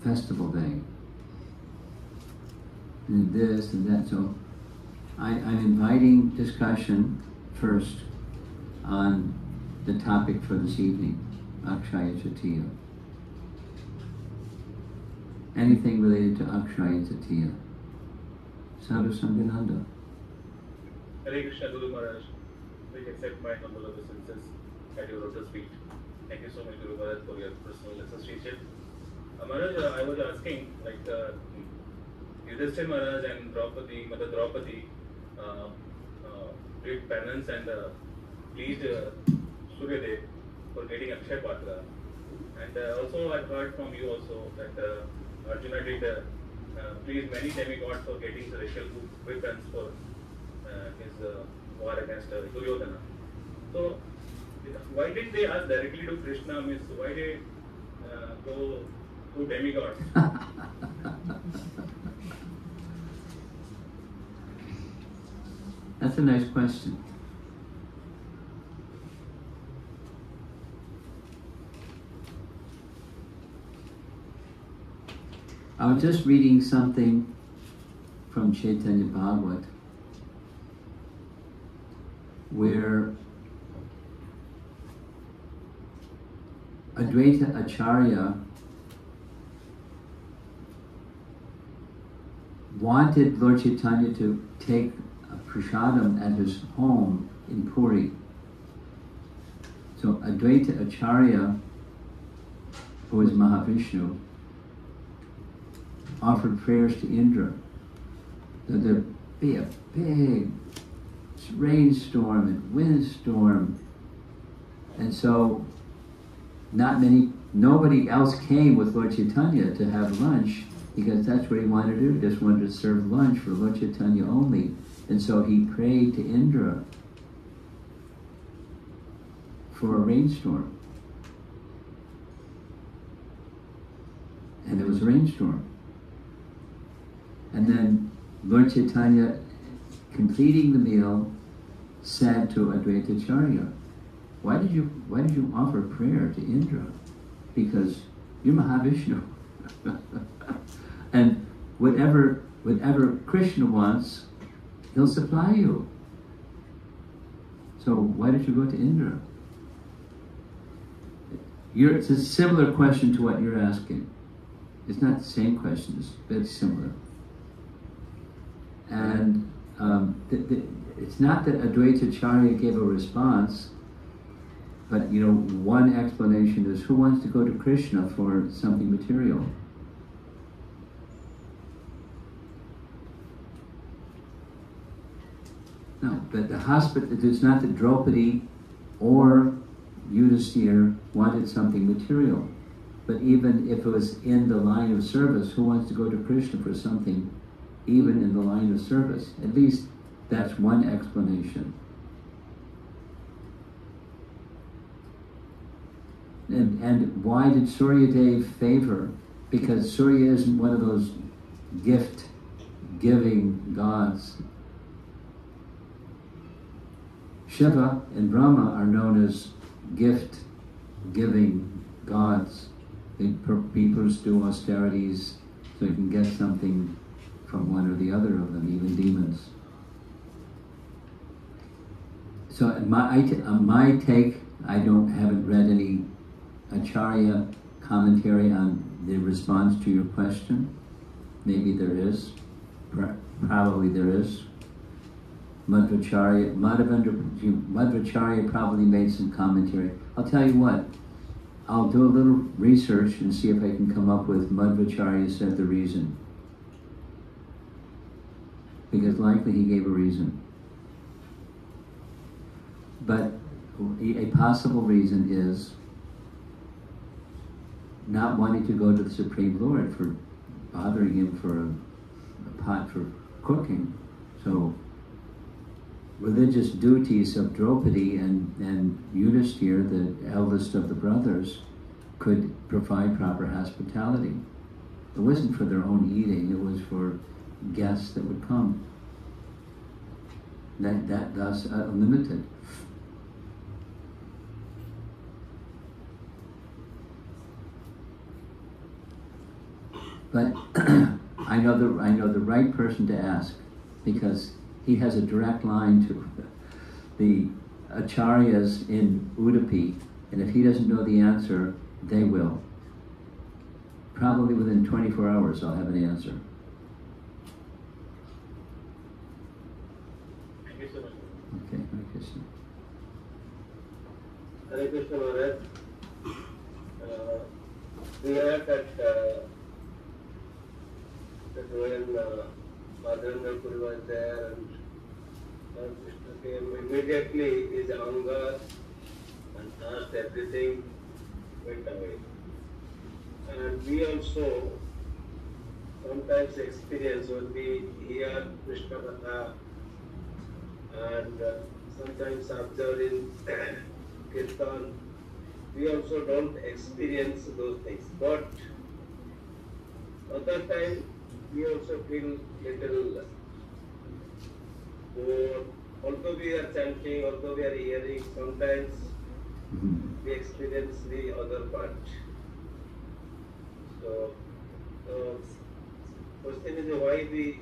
a festival day. And this and that. So I'm inviting discussion first on the topic for this evening, Akshaya Tritiya. Anything related to Akshaya Tritiya. Sadhu Sanghananda. Hare Krishna Guru Maharaj. We accept my humble obeisances at your lotus feet. Thank you so much Guru Maharaj for your personal association. Maharaj, I was asking, like Yudhishthira Maharaj and Draupadi, Mother Draupadi did penance and pleased Suryadev for getting Akshaya Patra. And also I've heard from you also that Arjuna did please many demigods for getting celestial weapons for his war against Duryodhana. So why did they ask directly to Krishna? Means why they go to demigods? That's a nice question. I was just reading something from Chaitanya Bhagavat where Advaita Acharya wanted Lord Chaitanya to take a prasadam at his home in Puri. So Advaita Acharya, who is Mahavishnu, offered prayers to Indra that there be a big rainstorm and windstorm, and so nobody else came with Lord Chaitanya to have lunch, because that's what he wanted to do. He just wanted to serve lunch for Lord Chaitanya only. And so he prayed to Indra for a rainstorm. And there was a rainstorm. And then Lord Chaitanya, completing the meal, said to Advaita Acharya, why did you offer prayer to Indra? Because you're Mahavishnu. And whatever Krishna wants, he'll supply you. So why did you go to Indra? It's a similar question to what you're asking. It's not the same question, it's very similar. And it's not that Advaita Acharya gave a response, but one explanation is, who wants to go to Krishna for something material? No, but it's not that Draupadi or Yudhishthira wanted something material. But even if it was in the line of service, who wants to go to Krishna for something even in the line of service? At least that's one explanation. And why did Suryadev favor? Because Surya isn't one of those gift-giving gods. Shiva and Brahma are known as gift-giving gods. People do austerities so you can get something from one or the other of them, even demons. So my take, I haven't read any Acharya commentary on the response to your question. Maybe there is. Probably there is. Madhvacharya probably made some commentary. I'll tell you what, I'll do a little research and see if I can come up with Madhvacharya said the reason. Because likely he gave a reason. But a possible reason is not wanting to go to the Supreme Lord for bothering him for a pot for cooking. So religious duties of Draupadi and Yudhishthir, the eldest of the brothers, could provide proper hospitality. It wasn't for their own eating, it was for guests that would come. That thus unlimited. But I know the right person to ask, because he has a direct line to the acharyas in Udupi, and if he doesn't know the answer, they will. Probably within 24 hours I'll have an answer. Thank you so much. Okay, Hare Krishna. Hare Krishna Maharaj. We heard that when Madhavendra Puri was there and Krishna came, immediately his anger and thirst, everything went away. And we also sometimes experience when we hear Krishna Katha and sometimes observe in Kirtan, we also don't experience those things. But other time we also feel little bored. Although we are chanting, although we are hearing, sometimes we experience the other part. So, question is why we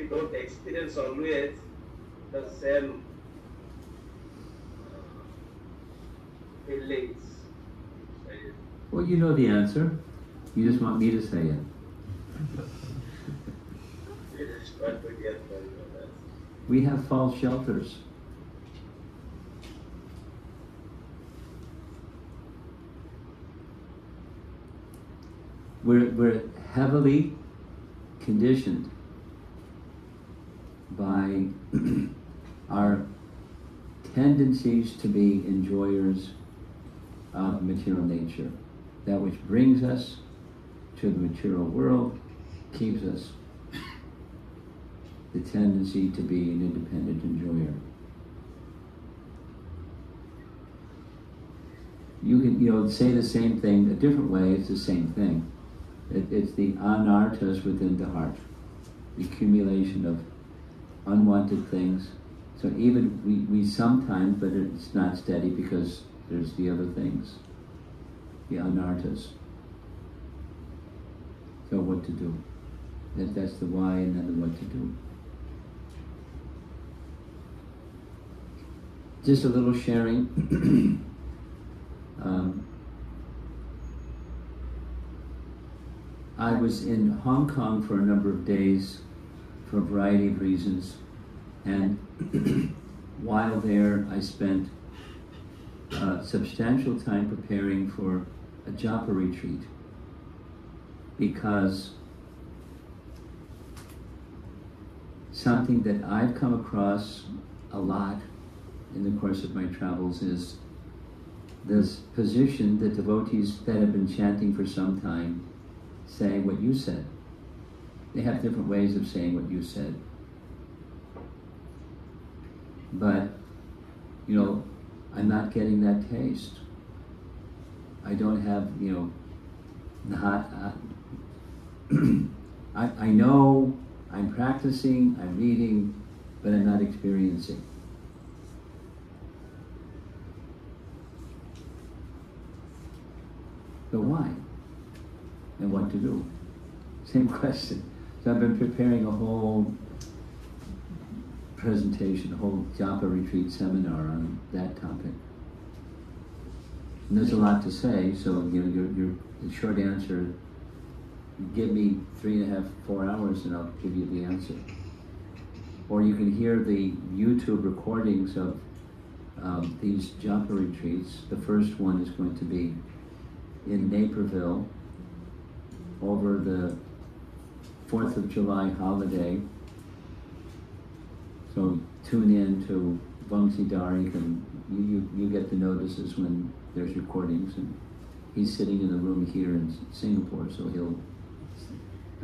don't experience always the same feelings. Well, you know the answer. You just want me to say it. We have false shelters. We're heavily conditioned by our tendencies to be enjoyers of material nature. That which brings us to the material world keeps us. The tendency to be an independent enjoyer. You can, say the same thing a different way. It's the same thing. It's the anarthas within the heart, the accumulation of unwanted things. So even we sometimes, but it's not steady because there's the other things, the anarthas. So what to do? That's the why, and then the what to do. Just a little sharing. I was in Hong Kong for a number of days for a variety of reasons, and while there I spent substantial time preparing for a japa retreat, because something that I've come across a lot in the course of my travels is this position that devotees that have been chanting for some time say what you said. They have different ways of saying what you said. But, I'm not getting that taste. I don't have, I know, I'm practicing, I'm reading, but I'm not experiencing. So why? And what to do? Same question. So I've been preparing a whole presentation, a whole Japa retreat seminar on that topic. And there's a lot to say, so the short answer, give me 3.5, 4 hours and I'll give you the answer. Or you can hear the YouTube recordings of these Japa retreats. The first one is going to be in Naperville over the 4th of July holiday. So tune in to Vangsidar. You get the notices when there's recordings, and he's sitting in the room here in Singapore, so he'll,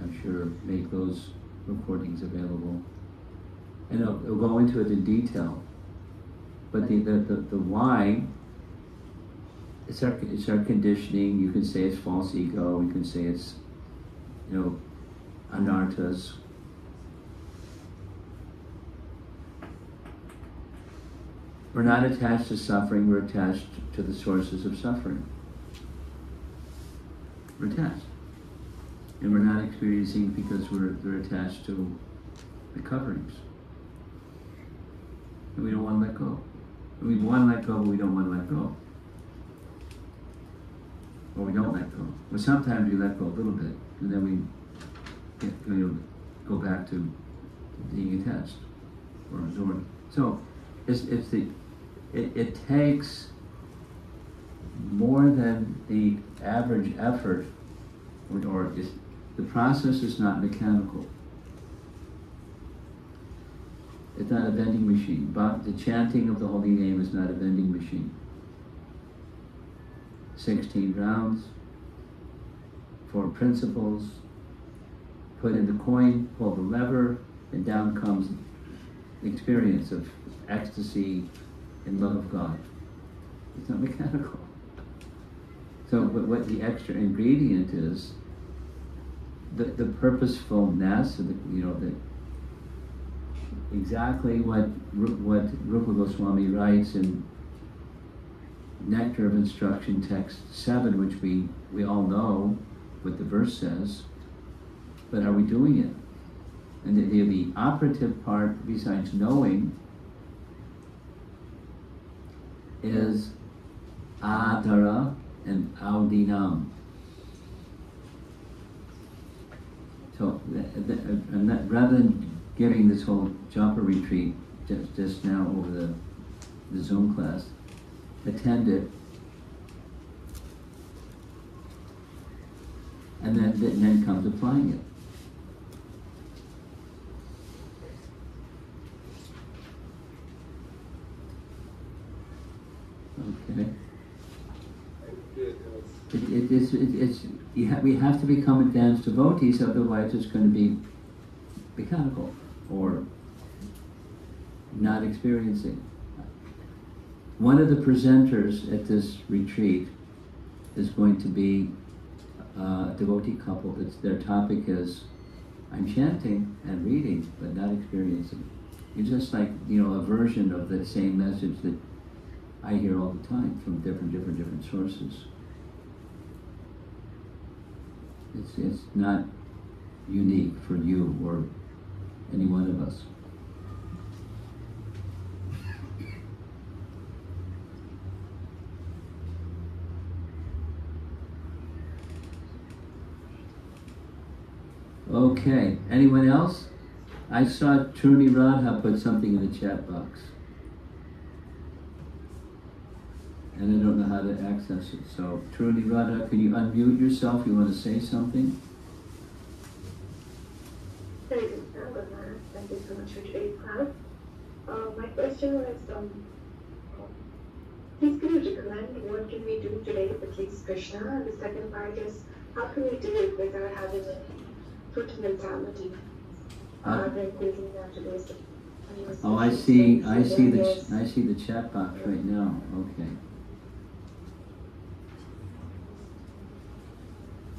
I'm sure, make those recordings available. And it'll go into it in detail. But the why, it's our conditioning. You can say it's false ego. You can say it's, anarthas. We're not attached to suffering. We're attached to the sources of suffering. We're attached. And we're not experiencing because we're attached to the coverings. And we don't want to let go. And we want to let go, but we don't want to let go. Or we don't let go. Well, sometimes we let go a little bit, and then we go back to being attached or absorbed. So it takes more than the average effort, or the process is not mechanical. It's not a vending machine, but the chanting of the holy name is not a vending machine. 16 rounds, 4 principles, put in the coin, pull the lever, and down comes the experience of ecstasy and love of God. It's not mechanical. So what the extra ingredient is, the purposefulness, exactly what Rupa Goswami writes in Nectar of Instruction Text 7, which we all know what the verse says, but are we doing it? And the operative part, besides knowing, is adara and audinam. So rather than giving this whole Japa retreat just now over the Zoom class, attend it, and then comes applying it. Okay. We have to become advanced devotees, otherwise it's going to be mechanical or not experiencing. One of the presenters at this retreat is going to be a devotee couple. Their topic is, I'm chanting and reading, but not experiencing. It's just like, a version of the same message that I hear all the time from different sources. It's not unique for you or any one of us. Okay, anyone else? I saw Truni Radha put something in the chat box. And I don't know how to access it. So, Truni Radha, can you unmute yourself? You want to say something? Thank you so much for today's class. My question was, please can you recommend what can we do today to please Krishna? And the second part is, how can we do it without having a fruit mentality? Oh, I see the chat box right now. Okay.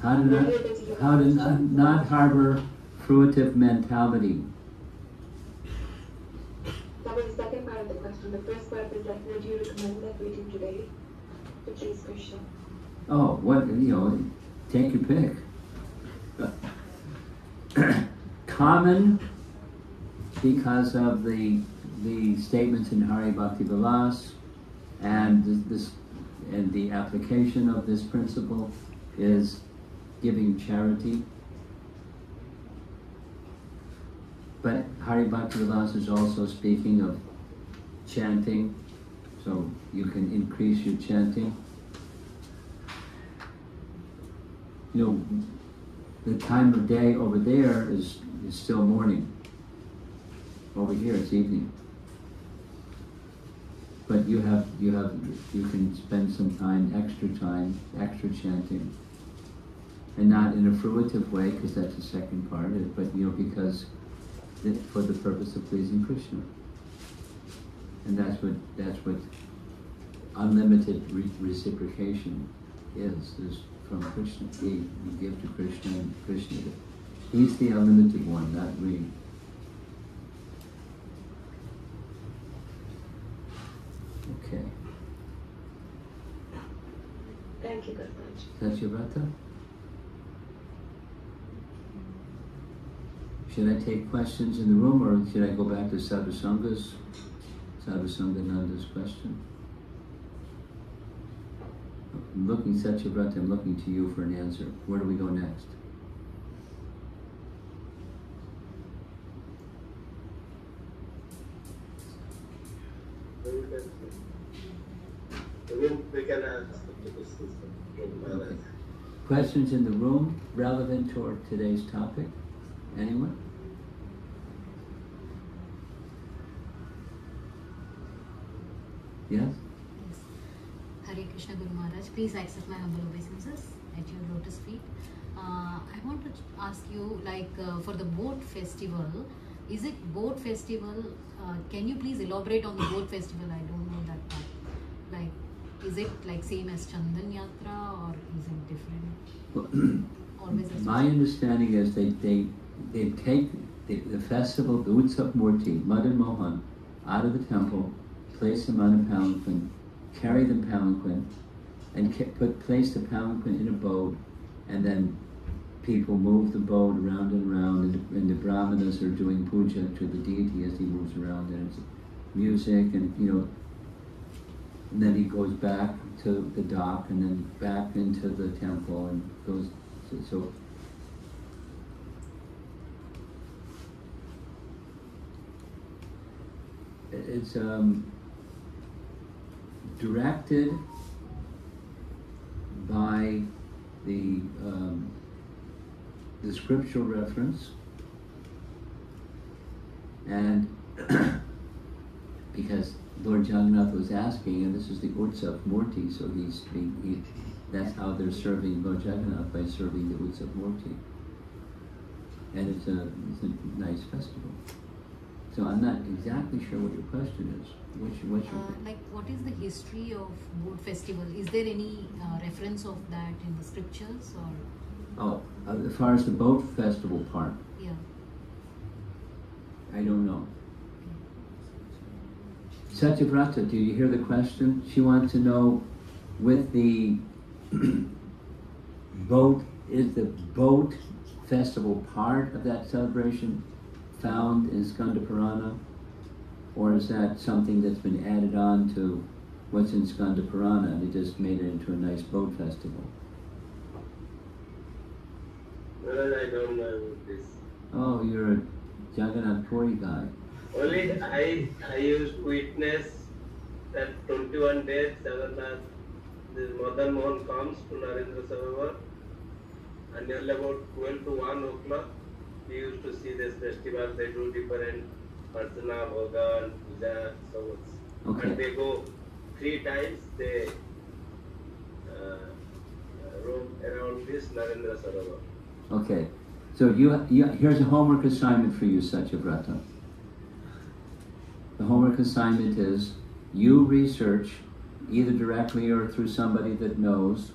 How to not harbor fruitive mentality. That was the second part of the question. The first part was like, would you recommend that we do today? To please Krishna. Oh, take your pick. Common, because of the statements in Hari Bhakti Vilas, and the application of this principle is giving charity. But Hari Bhakti Vilas is also speaking of chanting, so you can increase your chanting. The time of day over there is still morning. Over here it's evening. But you can spend some time, extra chanting. And not in a fruitive way, because that's the second part, but because for the purpose of pleasing Krishna. And that's what unlimited reciprocation is from Krishna. You give to Krishna, and Krishna, he's the unlimited one, not we. Okay. Thank you very much. Satyavrata? Should I take questions in the room, or should I go back to Sadhusanga's, Sadhusangananda's question? I'm looking, Satyavrata, I'm looking to you for an answer. Where do we go next? We can ask the questions from Maharaj. Questions in the room relevant to today's topic? Anyone? Yes? Hare Krishna Guru Maharaj, please accept my humble obeisances at your lotus feet. I want to ask you, for the boat festival, is it boat festival? Can you please elaborate on the boat festival? I don't know that part. Is it same as Chandan Yatra, or is it different? Always as my understanding is they take the festival, the Utsav Murti, Madan Mohan, out of the temple, place him on a palanquin, carry the palanquin, and place the palanquin in a boat, and then people move the boat round and round, and the brahmanas are doing puja to the deity as he moves around, and it's music, and then he goes back to the dock, and then back into the temple, and goes, so it's directed by the scriptural reference, and because Lord Jagannath was asking, and this is the Utsav Murti, so that's how they're serving Lord Jagannath, by serving the Utsav Murti, and it's a nice festival. So I'm not exactly sure what your question is. What's your what is the history of boat festival? Is there any reference of that in the scriptures, or? As far as the boat festival part? Yeah. I don't know. Satyavrata, do you hear the question? She wants to know, with the boat, is the boat festival part of that celebration found in Skanda Purana, or is that something that's been added on to what's in Skanda Purana, and they just made it into a nice boat festival? Well, I don't know this. Oh, you're a Jagannath Puri guy. Only I used to witness that 21 days Jagannath, the Madan Mohan comes to Narendra Sarovar, and nearly about 12 to 1 o'clock we used to see this festival. They do different Archana, Bhoga, Puja, so on. Okay. And they go 3 times, they roam around this Narendra Sarovar. Okay, so here's a homework assignment for you, Satyavrata. The homework assignment is, you research, either directly or through somebody that knows,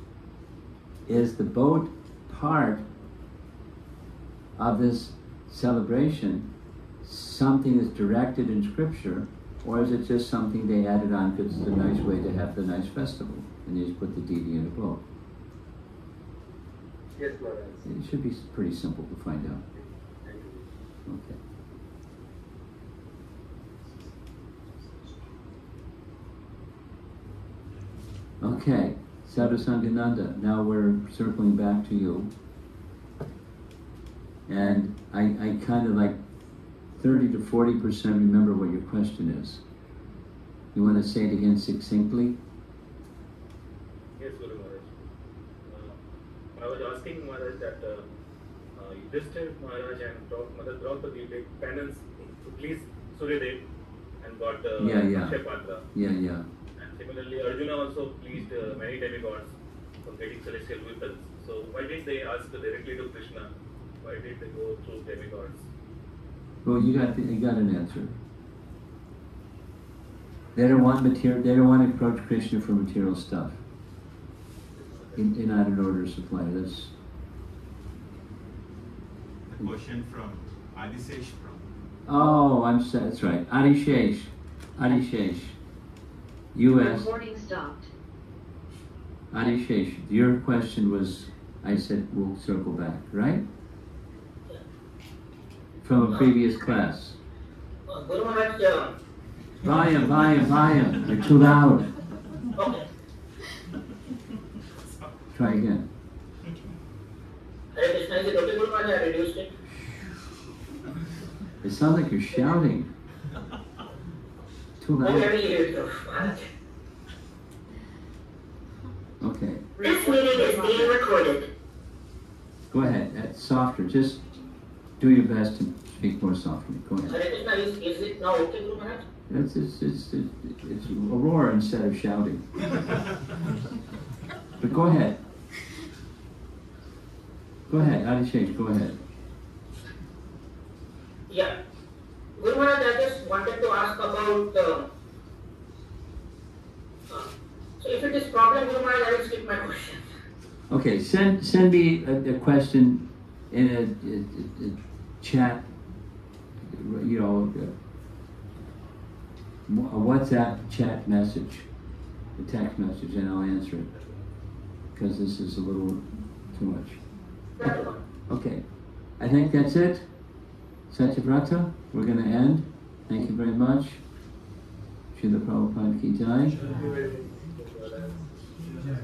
is the boat part of this celebration something that's directed in scripture, or is it just something they added on because it's a nice way to have the nice festival and they just put the deity in a boat? Yes, Maharaj. It should be pretty simple to find out. Thank you. Okay. Okay, Sadhu Sangananda, now we're circling back to you. And I kind of like 30 to 40% remember what your question is. You want to say it again succinctly? Yes, Guru Maharaj. I was asking Maharaj that this time Maharaj and Mother Draupadi did penance to please Suryadev and got Akshaya Patra. Yeah. And similarly, Arjuna also pleased many demigods for getting celestial weapons. So why didn't they ask directly to Krishna? Why did they go through demigods? Well, you got an answer. They don't want material. They don't want to approach Krishna for material stuff. In not in order to supply. That's The question from Adisesh from. Oh, I'm sorry. That's right. Adishesh. U.S. Recording stopped. Adishesh. Your question was, I said we'll circle back, right? From a previous class. Guru Maharaj, Volume. You're too loud. okay. Try again. Hare Krishna, is it okay, Guru Maharaj? I reduced it. It sounds like you're shouting. Too Okay, I loud. will leave it, Maharaj. Okay. This meeting is being recorded. Go ahead. That's softer. Just do your best to speak more softly. Go ahead. Hare Krishna, is it now okay, Guru Maharaj? It's a roar instead of shouting. But go ahead. Go ahead, Adishesh, go ahead. Yeah. Guru Maharaj, I just wanted to ask about, so if it is problem, Guru Maharaj, I will skip my question. Okay, send me a question in a chat, you know, a WhatsApp chat message, a text message, and I'll answer it. Because this is a little too much. Okay, I think that's it. Satyavrata, we're going to end. Thank you very much. Srila Prabhupada ki jai. Thank you very much, Maharaj.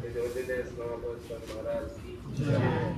His Holiness Romapada Swami Maharaja ki jai.